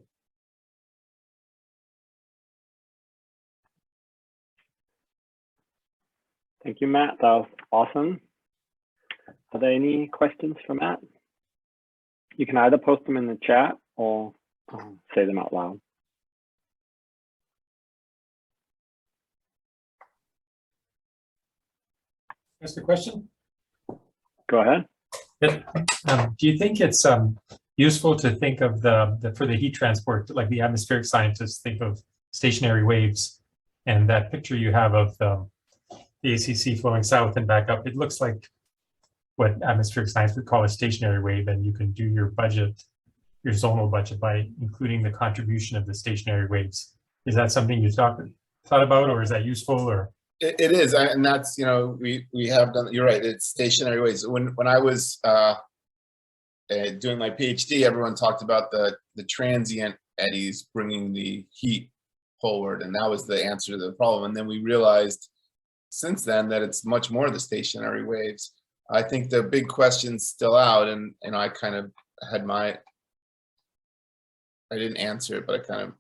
Thank you, Matt. That was awesome. Are there any questions for Matt? You can either post them in the chat or say them out loud. Ask a question? Go ahead. Do you think it's useful to think of for the heat transport, like the atmospheric scientists think of stationary waves, and that picture you have of the ACC flowing south and back up, it looks like what atmospheric science would call a stationary wave, and you can do your budget, your zonal budget, by including the contribution of the stationary waves. Is that something you thought about, or is that useful? Or it is, and that's, we have done. You're right. It's stationary waves. When I was doing my PhD, everyone talked about the transient eddies bringing the heat forward, and that was the answer to the problem. And then we realized since then that it's much more the stationary waves. I think the big question's still out, and I kind of had I didn't answer it, but I kind of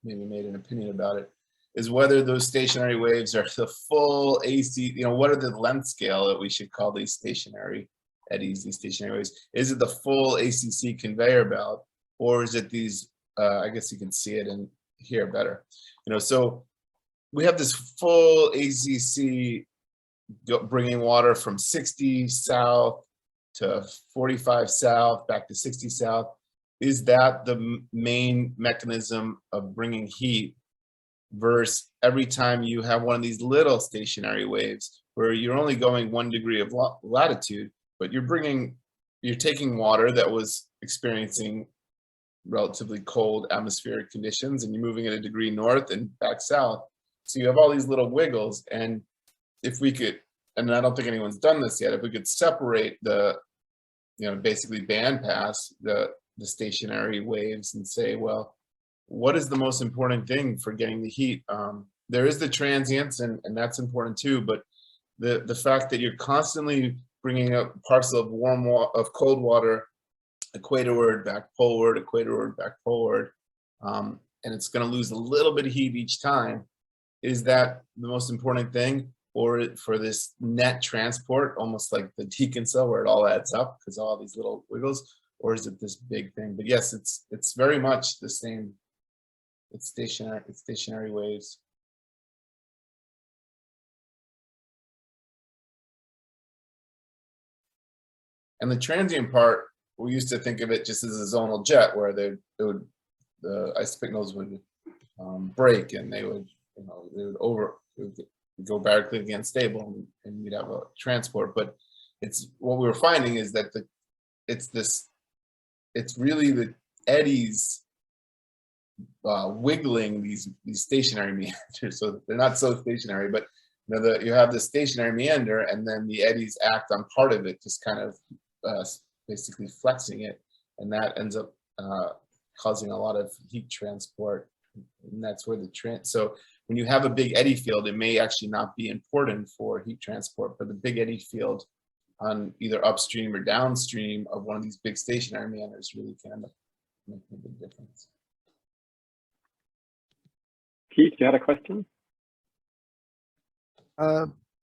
maybe made an opinion about it, is whether those stationary waves are the full AC, what are the length scale that we should call these stationary eddies, these stationary waves? Is it the full ACC conveyor belt, or is it these, I guess you can see it in here better. So we have this full ACC bringing water from 60 south to 45 south, back to 60 south. Is that the main mechanism of bringing heat, versus every time you have one of these little stationary waves where you're only going 1 degree of latitude, but you're taking water that was experiencing relatively cold atmospheric conditions, and you're moving it 1 degree north and back south. So you have all these little wiggles. And if we could, and I don't think anyone's done this yet, if we could separate the, basically bandpass the stationary waves and say, well, what is the most important thing for getting the heat? There is the transients, and that's important too, but the fact that you're constantly bringing up parcel of cold water equatorward, back poleward, equatorward, back poleward, and it's going to lose a little bit of heat each time. Is that the most important thing? Or for this net transport, almost like the Deacon cell where it all adds up because all these little wiggles, or is it this big thing? But yes, it's very much the same. It's stationary waves. And the transient part, we used to think of it just as a zonal jet, where the ice signals would break, and they would go barically against stable, and you'd have a transport. But it's what we were finding is that it's really the eddies wiggling these stationary meanders. So they're not so stationary, but you have the stationary meander, and then the eddies act on part of it, just kind of basically flexing it, and that ends up causing a lot of heat transport. And that's where so when you have a big eddy field, it may actually not be important for heat transport, but the big eddy field on either upstream or downstream of one of these big stationary meanders really can end up making a big difference. Keith, you had a question?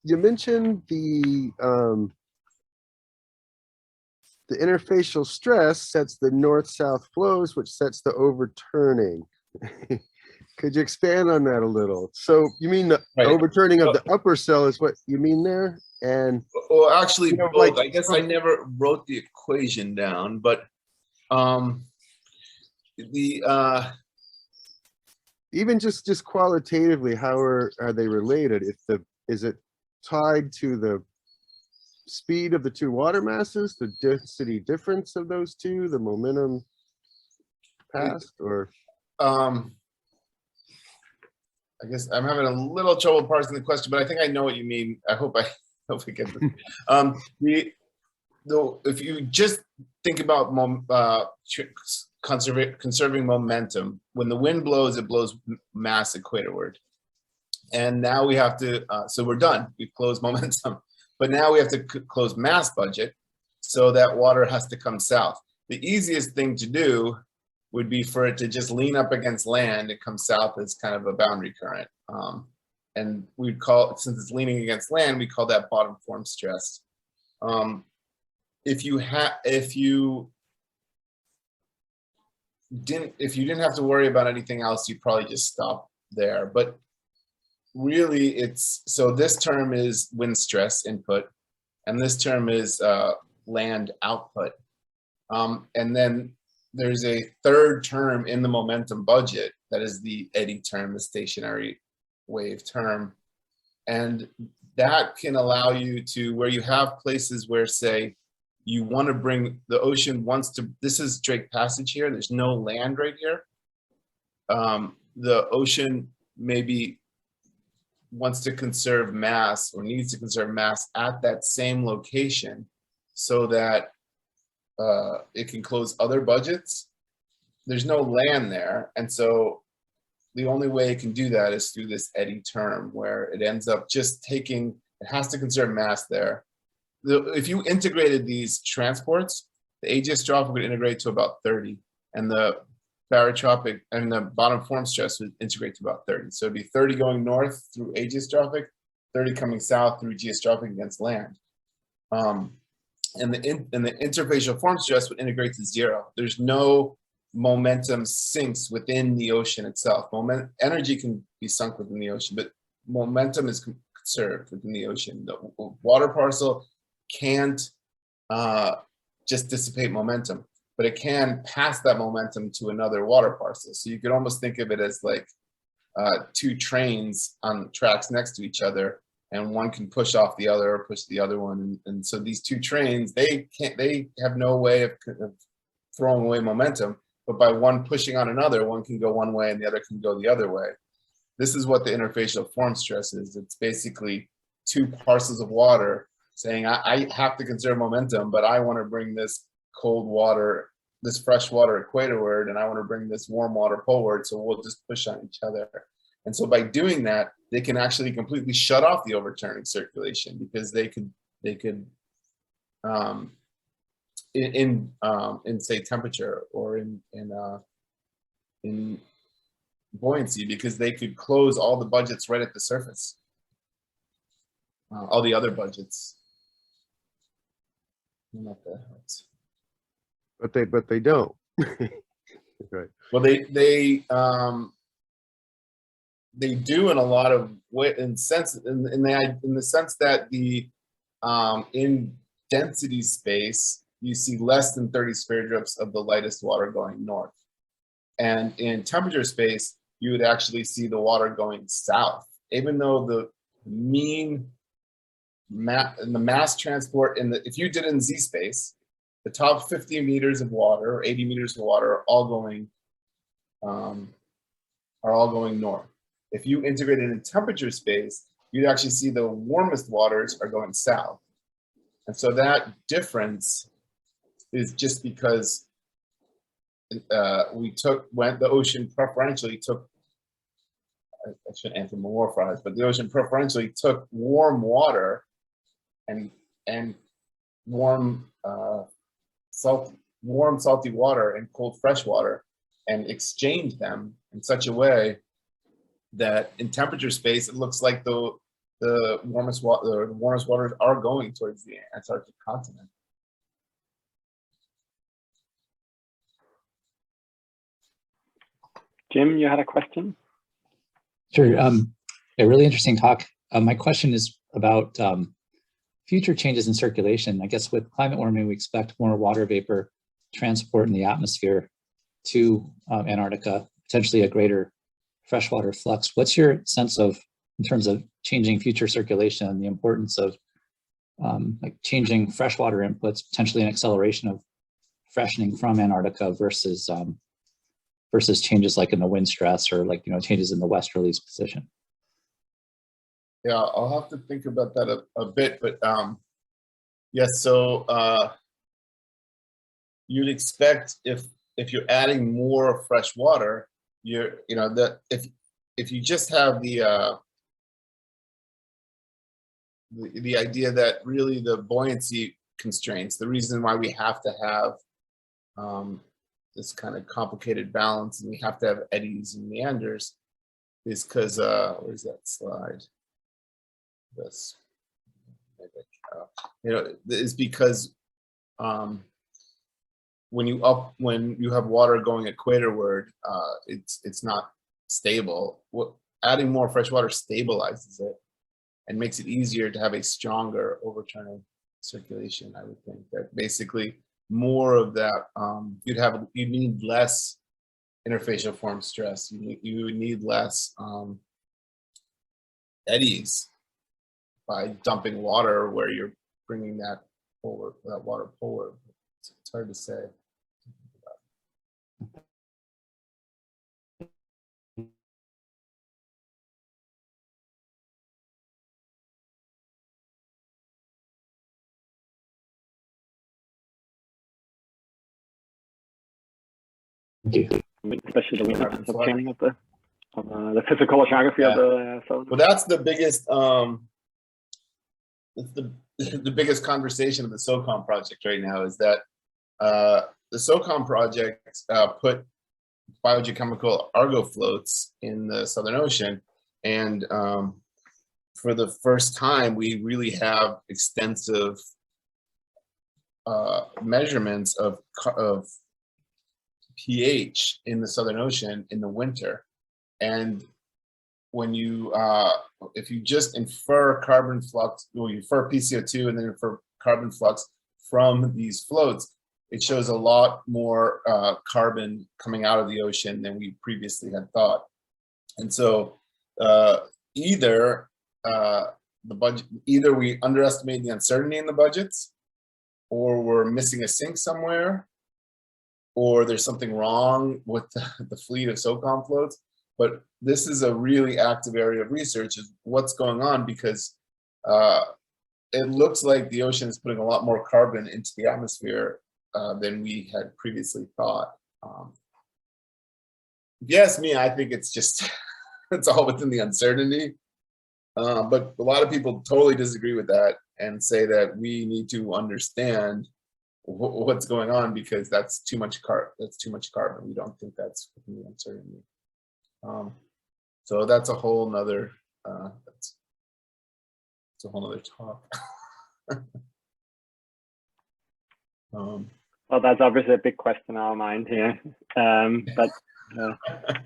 You mentioned the the interfacial stress sets the north-south flows, which sets the overturning. Could you expand on that a little? So you mean the Right. overturning of the upper cell is what you mean there? And Well, actually, you know, both. like- I guess I never wrote the equation down, but the even just qualitatively, how are they related? Is it tied to the speed of the two water masses, the density difference of those two, the momentum passed, or I guess I'm having a little trouble parsing the question, but I think I know what you mean. I hope I get this. If you just think about conserving momentum, when the wind blows, it blows mass equatorward. And now we have to, so we're done. We've closed momentum. But now we have to close mass budget, so that water has to come south. The easiest thing to do would be for it to just lean up against land and come south as kind of a boundary current. And we'd call, since it's leaning against land, we call that bottom form stress. If you didn't have to worry about anything else, you'd probably just stop there. But really, it's, so this term is wind stress input, and this term is land output. And then there's a third term in the momentum budget that is the Eddy term, the stationary wave term. And that can allow you to, where you have places where, say, you want to bring, the ocean wants to, this is Drake Passage here, there's no land right here. The ocean maybe wants to conserve mass, or needs to conserve mass at that same location, so that it can close other budgets. There's no land there, and so the only way it can do that is through this Eddy term, where it ends up just taking, it has to conserve mass there. If you integrated these transports, the ageostrophic would integrate to about 30, and the barotropic and the bottom form stress would integrate to about 30. So it'd be 30 going north through ageostrophic, 30 coming south through geostrophic against land. And the interfacial form stress would integrate to 0. There's no momentum sinks within the ocean itself. Energy can be sunk within the ocean, but momentum is conserved within the ocean. The water parcel can't just dissipate momentum, but it can pass that momentum to another water parcel. So you could almost think of it as like two trains on tracks next to each other, and one can push off the other or push the other one. And so these two trains, they have no way of throwing away momentum, but by one pushing on another, one can go one way and the other can go the other way. This is what the interfacial form stress is. It's basically two parcels of water saying, I have to conserve momentum, but I want to bring this cold water, this fresh water equatorward, and I want to bring this warm water poleward, so we'll just push on each other. And so by doing that, they can actually completely shut off the overturning circulation, because they could in say temperature or in buoyancy, because they could close all the budgets right at the surface, all the other budgets. I don't know if that helps. but they don't. Right. Well, they do in a lot of way, in the sense that the in density space, you see less than 30 sphere drifts of the lightest water going north, and in temperature space, you would actually see the water going south, even though the mean mass transport if you did it in Z space, the top 50 meters of water or 80 meters of water are all going north. If you integrate it in temperature space, you'd actually see the warmest waters are going south. And so that difference is just because the ocean preferentially took, I shouldn't anthropomorphize, but the ocean preferentially took warm water and warm salty water and cold fresh water, and exchanged them in such a way that in temperature space, it looks like the warmest waters are going towards the Antarctic continent. Jim, you had a question? Sure. A really interesting talk. My question is about future changes in circulation. I guess with climate warming, we expect more water vapor transport in the atmosphere to Antarctica, potentially a greater freshwater flux. What's your sense of, in terms of changing future circulation and the importance of like changing freshwater inputs, potentially an acceleration of freshening from Antarctica versus versus changes like in the wind stress or like, changes in the westerlies position? Yeah, I'll have to think about that a bit, but yes, so you'd expect if you're adding more fresh water, that if you just have the idea that really the buoyancy constraints, the reason why we have to have this kind of complicated balance and we have to have eddies and meanders is because where's that slide? This, is because when you have water going equatorward, it's not stable. Adding more fresh water stabilizes it and makes it easier to have a stronger overturning circulation. I would think that basically more of that, you need less interfacial form stress. You would need less eddies by dumping water where you're bringing that water forward. It's hard to say. Thank you. Especially the wind training of the physical oceanography of the southern. Well, that's the biggest the biggest conversation of the SOCOM project right now is that the SOCOM project put biogeochemical Argo floats in the Southern Ocean, and for the first time, we really have extensive measurements of pH in the Southern Ocean in the winter. And when you, if you just infer carbon flux, well, you infer PCO2 and then infer carbon flux from these floats, it shows a lot more carbon coming out of the ocean than we previously had thought. And so either we underestimate the uncertainty in the budgets, or we're missing a sink somewhere, or there's something wrong with the fleet of SOCOM floats. But this is a really active area of research, is what's going on, because it looks like the ocean is putting a lot more carbon into the atmosphere than we had previously thought. If you ask me, I think it's just, it's all within the uncertainty. But a lot of people totally disagree with that and say that we need to understand what's going on, because that's too much carbon. We don't think that's within the uncertainty. So that's a whole nother that's a whole nother talk. Well, that's obviously a big question in our mind here. But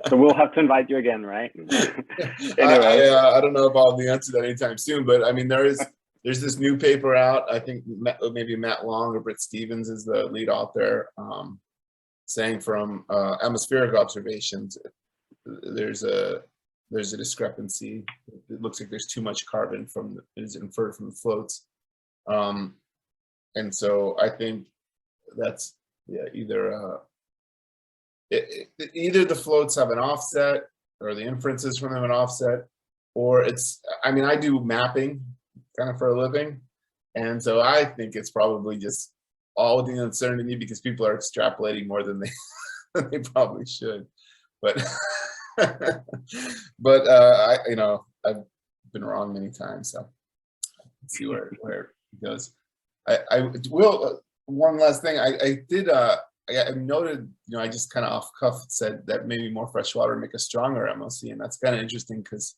so we'll have to invite you again, right? Anyway, I don't know if I'll be answered that anytime soon, but I mean, there's this new paper out. I think maybe Matt Long or Britt Stevens is the lead author, saying from atmospheric observations, there's a discrepancy. It looks like there's too much carbon is inferred from the floats, and so I think that's either the floats have an offset, or the inferences from them an offset, or it's, I mean, I do mapping kind of for a living, and so I think it's probably just all the uncertainty because people are extrapolating more than they probably should, but but I've been wrong many times, so let's see where it goes. I will, one last thing, I noted, I just kind of off cuff said that maybe more fresh water make a stronger MOC, and that's kind of interesting because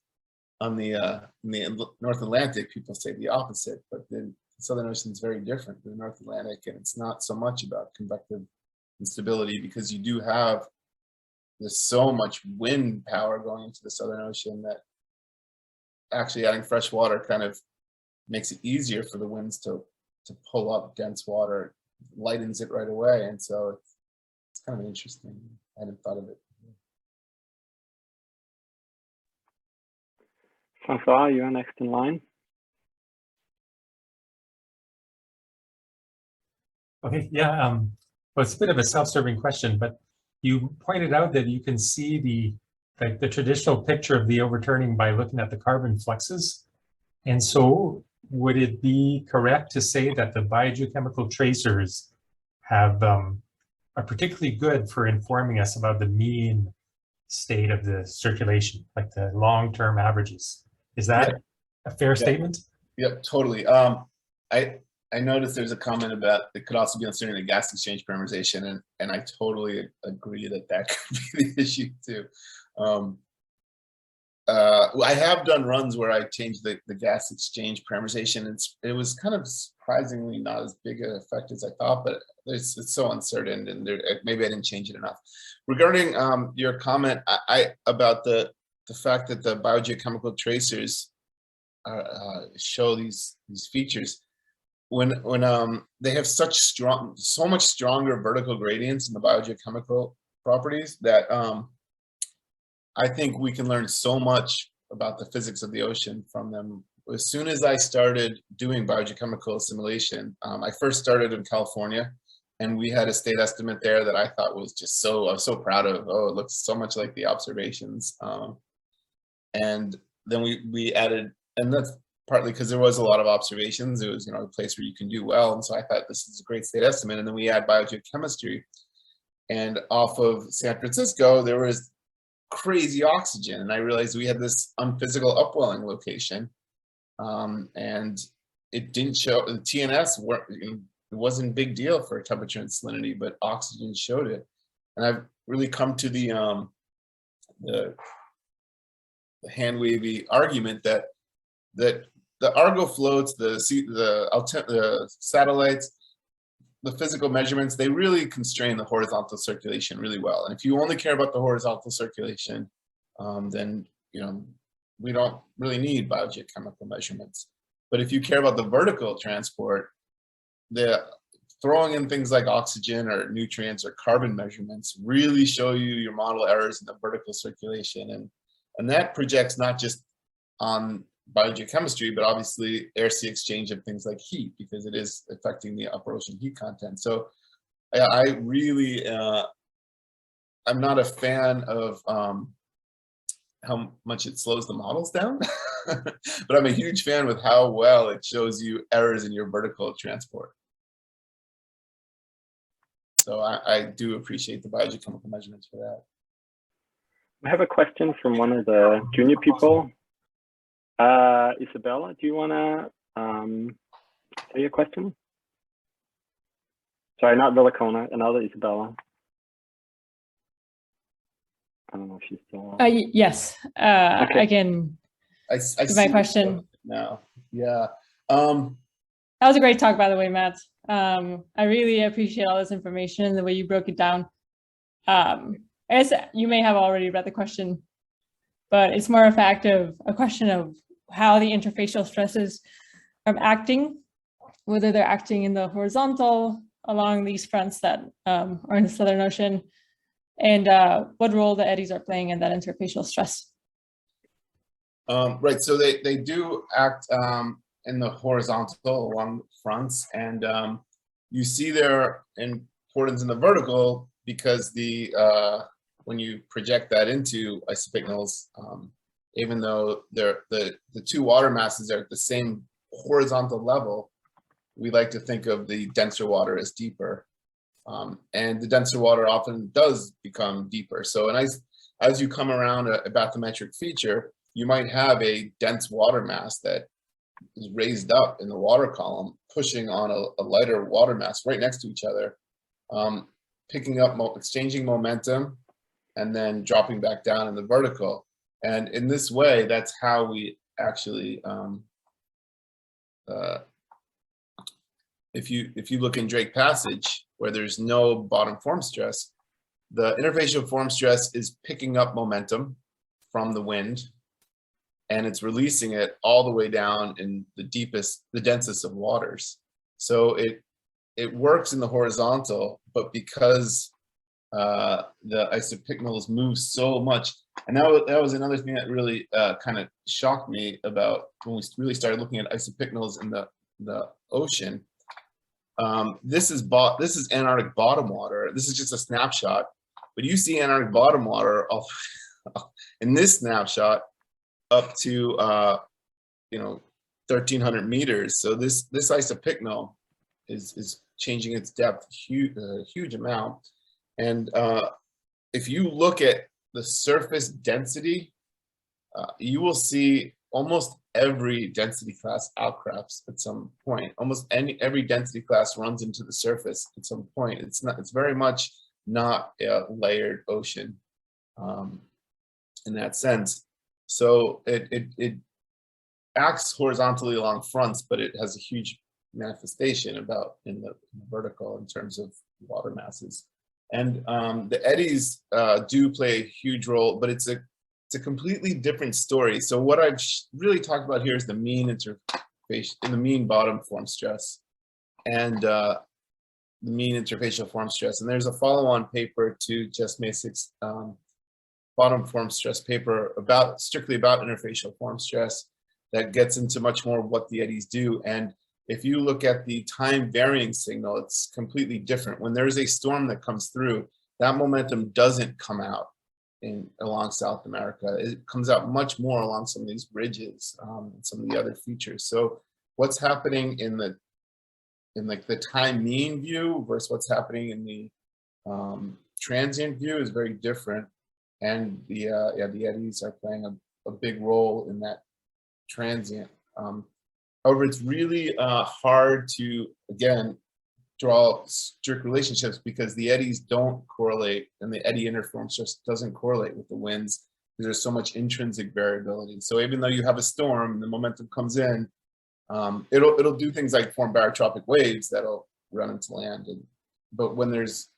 on the North Atlantic, people say the opposite, but the Southern Ocean is very different than the North Atlantic, and it's not so much about convective instability, because you do have there's so much wind power going into the Southern Ocean that actually adding fresh water kind of makes it easier for the winds to pull up dense water, lightens it right away. And so it's kind of interesting. I hadn't thought of it. Francois, you're next in line. Okay, yeah, well, it's a bit of a self-serving question, but you pointed out that you can see the traditional picture of the overturning by looking at the carbon fluxes. And so would it be correct to say that the biogeochemical tracers have are particularly good for informing us about the mean state of the circulation, like the long-term averages? Is that a fair statement? Yep, totally. I noticed there's a comment about it could also be uncertain the gas exchange parameterization, and I totally agree that that could be the issue too. I have done runs where I changed the gas exchange parameterization, and it was kind of surprisingly not as big an effect as I thought, but it's so uncertain, and maybe I didn't change it enough. Regarding your comment about the fact that the biogeochemical tracers show these features, when they have so much stronger vertical gradients in the biogeochemical properties that I think we can learn so much about the physics of the ocean from them. As soon as I started doing biogeochemical assimilation, I first started in California, and we had a state estimate there that I thought was just I was so proud of. Oh, it looks so much like the observations. And then we added, and that's partly because there was a lot of observations. It was, a place where you can do well. And so I thought this is a great state estimate. And then we add biogeochemistry, and off of San Francisco, there was crazy oxygen. And I realized we had this unphysical upwelling location. And it didn't show, the TNS it wasn't a big deal for temperature and salinity, but oxygen showed it. And I've really come to the hand wavy argument that the Argo floats, the satellites, the physical measurements, they really constrain the horizontal circulation really well. And if you only care about the horizontal circulation, then we don't really need biogeochemical measurements. But if you care about the vertical transport, throwing in things like oxygen or nutrients or carbon measurements really show you your model errors in the vertical circulation. And that projects not just on biogeochemistry, but obviously air-sea exchange of things like heat, because it is affecting the upper ocean heat content. So I really, I'm not a fan of how much it slows the models down, but I'm a huge fan with how well it shows you errors in your vertical transport. So I do appreciate the biogeochemical measurements for that. I have a question from one of the junior people. Isabella, do you want to say your question? Sorry, not Villicona, another Isabella. I don't know if she's still on. Yes, okay. I can give my question now. Yeah. That was a great talk, by the way, Matt. I really appreciate all this information and the way you broke it down. I guess you may have already read the question, but it's more a question of how the interfacial stresses are acting, whether they're acting in the horizontal along these fronts that are in the Southern Ocean, and what role the eddies are playing in that interfacial stress. Right, so they do act in the horizontal along fronts, and you see their importance in the vertical because when you project that into isopignals, even though the two water masses are at the same horizontal level, we like to think of the denser water as deeper. And the denser water often does become deeper. So as you come around a bathymetric feature, you might have a dense water mass that is raised up in the water column, pushing on a lighter water mass right next to each other, picking up, exchanging momentum, and then dropping back down in the vertical. And in this way, that's how we actually, if you look in Drake Passage, where there's no bottom form stress, the interfacial form stress is picking up momentum from the wind, and it's releasing it all the way down in the densest of waters. So it works in the horizontal, but because the isopycnals move so much, and that was another thing that really kind of shocked me about when we really started looking at isopycnals in the ocean. This is Antarctic bottom water. This is just a snapshot, but you see Antarctic bottom water in this snapshot up to 1,300 meters. So this isopycnal is changing its depth a huge amount. And if you look at the surface density, you will see almost every density class outcrops at some point. Almost every density class runs into the surface at some point. It's very much not a layered ocean in that sense. So it acts horizontally along fronts, but it has a huge manifestation in the vertical in terms of water masses. And the eddies do play a huge role, but it's a completely different story. So what I've really talked about here is the mean interface, the mean bottom form stress, and the mean interfacial form stress. And there's a follow-on paper to Jess Masick's bottom form stress paper strictly about interfacial form stress that gets into much more of what the eddies do. And if you look at the time varying signal, it's completely different. When there's a storm that comes through, that momentum doesn't come out along South America. It comes out much more along some of these ridges and some of the other features. So what's happening in like the time mean view versus what's happening in the transient view is very different. And the eddies are playing a big role in that transient. However, it's really hard to, again, draw strict relationships because the eddies don't correlate, and the eddy interform stress doesn't correlate with the winds because there's so much intrinsic variability. So even though you have a storm and the momentum comes in, it'll do things like form barotropic waves that'll run into land. But when there's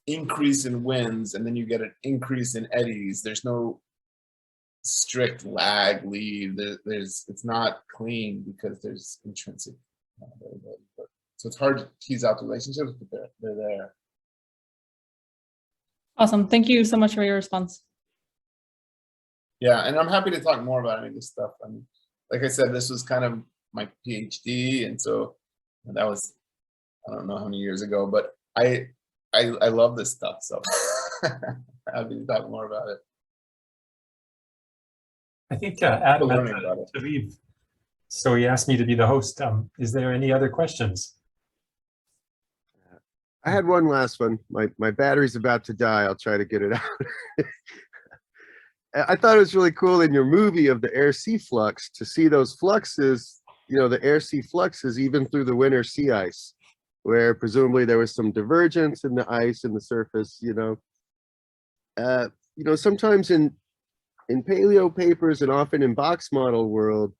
increase in winds and then you get an increase in eddies, there's no strict lag lead. It's not clean because there's intrinsic variability. So it's hard to tease out the relationships, but they're there. Awesome. Thank you so much for your response. Yeah, and I'm happy to talk more about any of this stuff. I mean, like I said, this was kind of my PhD, and so that was, I don't know how many years ago, but I love this stuff, so happy to talk more about it. I think Adam had learning about it. to leave, so he asked me to be the host. Is there any other questions? I had one last one. My battery's about to die. I'll try to get it out. I thought it was really cool in your movie of the air-sea flux to see those fluxes, the air-sea fluxes even through the winter sea ice, where presumably there was some divergence in the ice and the surface, sometimes in paleo papers and often in box model world,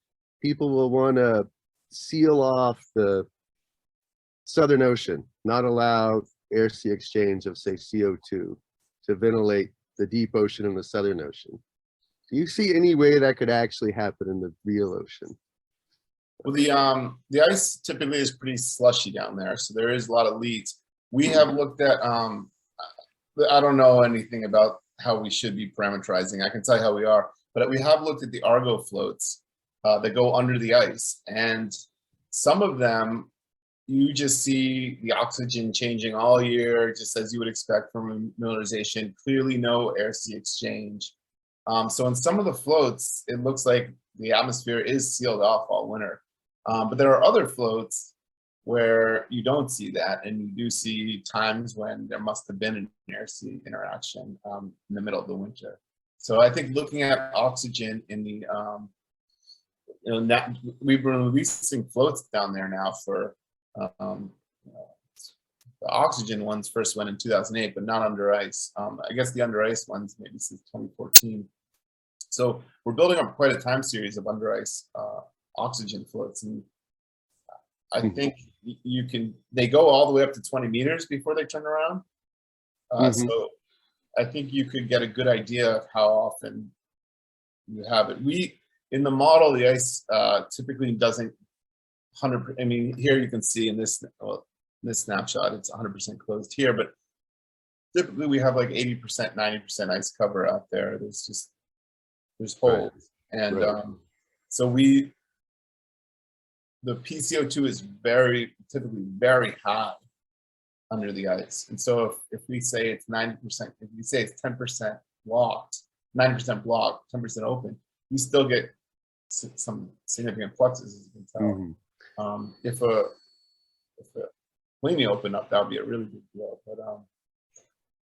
people will want to seal off the Southern Ocean, not allow air-sea exchange of, say, CO2 to ventilate the deep ocean and the Southern Ocean. Do you see any way that could actually happen in the real ocean? Well, the ice typically is pretty slushy down there, so there is a lot of leads. We have looked at, I don't know anything about how we should be parameterizing. I can tell you how we are, but we have looked at the Argo floats that go under the ice, and some of them, you just see the oxygen changing all year, just as you would expect from mineralization, clearly no air-sea exchange. So in some of the floats, it looks like the atmosphere is sealed off all winter. But there are other floats where you don't see that, and you do see times when there must have been an air-sea interaction in the middle of the winter. So I think looking at oxygen in the, we've been releasing floats down there now for, the oxygen ones first went in 2008, but not under ice. I guess the under ice ones maybe since 2014. So we're building up quite a time series of under ice oxygen floats, and I think they go all the way up to 20 meters before they turn around. So I think you could get a good idea of how often you have it. In the model, the ice typically doesn't 100%. I mean, here you can see in this snapshot, it's 100% closed here, but typically we have like 80%, 90% ice cover out there. There's holes, and so the PCO2 is typically very high under the ice, and so if we say it's 90%, if we say it's 10% blocked, 90% blocked, 10% open, you still get some significant fluxes, as you can tell. If a Pliny opened up, that would be a really big deal.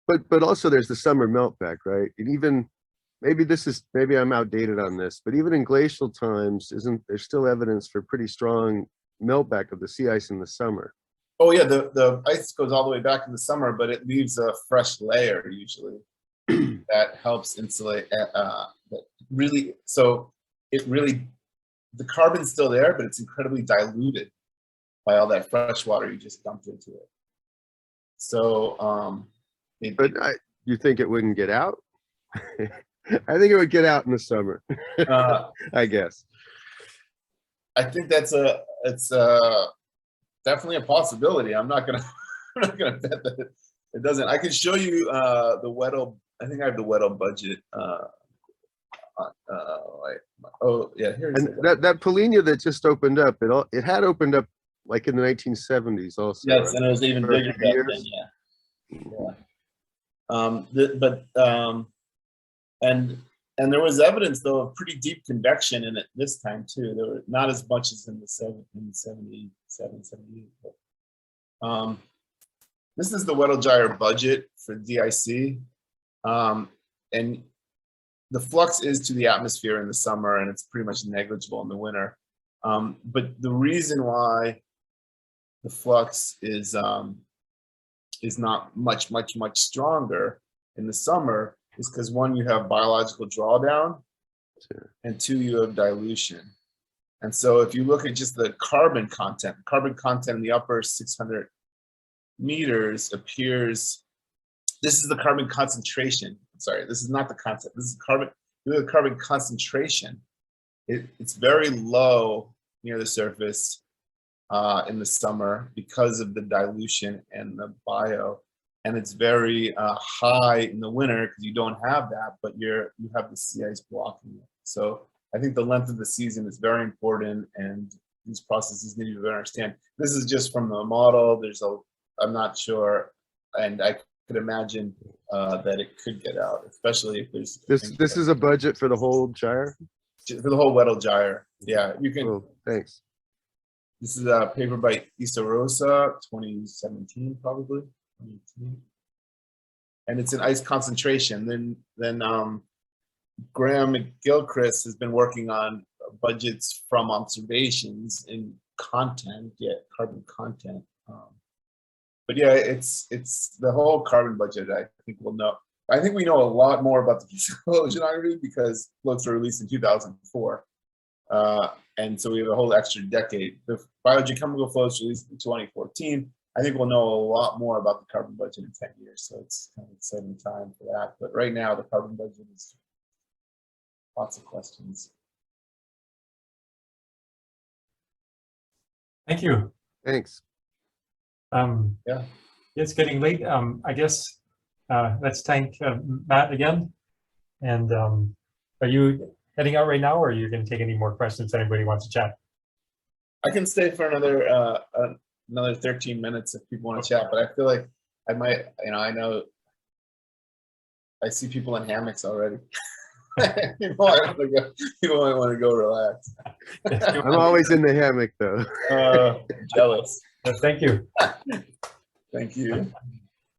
But also there's the summer meltback, right? And even maybe I'm outdated on this, but even in glacial times, isn't there still evidence for pretty strong meltback of the sea ice in the summer? Oh yeah, the ice goes all the way back in the summer, but it leaves a fresh layer usually that helps insulate. The carbon's still there, but it's incredibly diluted by all that fresh water you just dumped into it. So, you think it wouldn't get out? I think it would get out in the summer. I guess. I think it's definitely a possibility. I'm not gonna bet that it doesn't. I can show you the Weddell. I think I have the Weddell budget. Oh yeah, here it is. And that Polina that just opened up, it had opened up like in the 1970s also. Yes, right? and it was even bigger back then. And there was evidence though of pretty deep convection in it this time too. There were not as much as in the 77, 78. But, this is the Weddell-Gyre budget for DIC, and the flux is to the atmosphere in the summer, and it's pretty much negligible in the winter. But the reason why the flux is not much stronger in the summer is because one, you have biological drawdown, and two, you have dilution. And so if you look at just the carbon content in the upper 600 meters appears, this is the carbon concentration. Sorry, this is not the content. This is the carbon concentration. It's very low near the surface in the summer because of the dilution and the bio, and it's very high in the winter because you don't have that, but you have the sea ice blocking it. So I think the length of the season is very important, and these processes need to be understand. This is just from the model. I'm not sure, and I could imagine that it could get out, especially if there's this is a budget for the whole gyre? For the whole Weddell-Gyre. Yeah, you can. Oh, thanks. This is a paper by Issa Rosa, 2017 probably, 2018. And it's an ice concentration. Then Graham McGilchrist has been working on budgets from observations in content, carbon content. But yeah, it's the whole carbon budget. I think we know a lot more about the physical oceanography because books were released in 2004. And so we have a whole extra decade. The biogeochemical flows released in 2014. I think we'll know a lot more about the carbon budget in 10 years. So it's kind of exciting time for that. But right now, the carbon budget is lots of questions. Thank you. Thanks. Yeah, it's getting late. I guess let's thank Matt again. And are you heading out right now, or are you going to take any more questions? Anybody wants to chat? I can stay for another 13 minutes if people want to chat, but I feel like I might, I know I see people in hammocks already. People might want to go relax. I'm always in the hammock though. Jealous. Thank you. Thank you.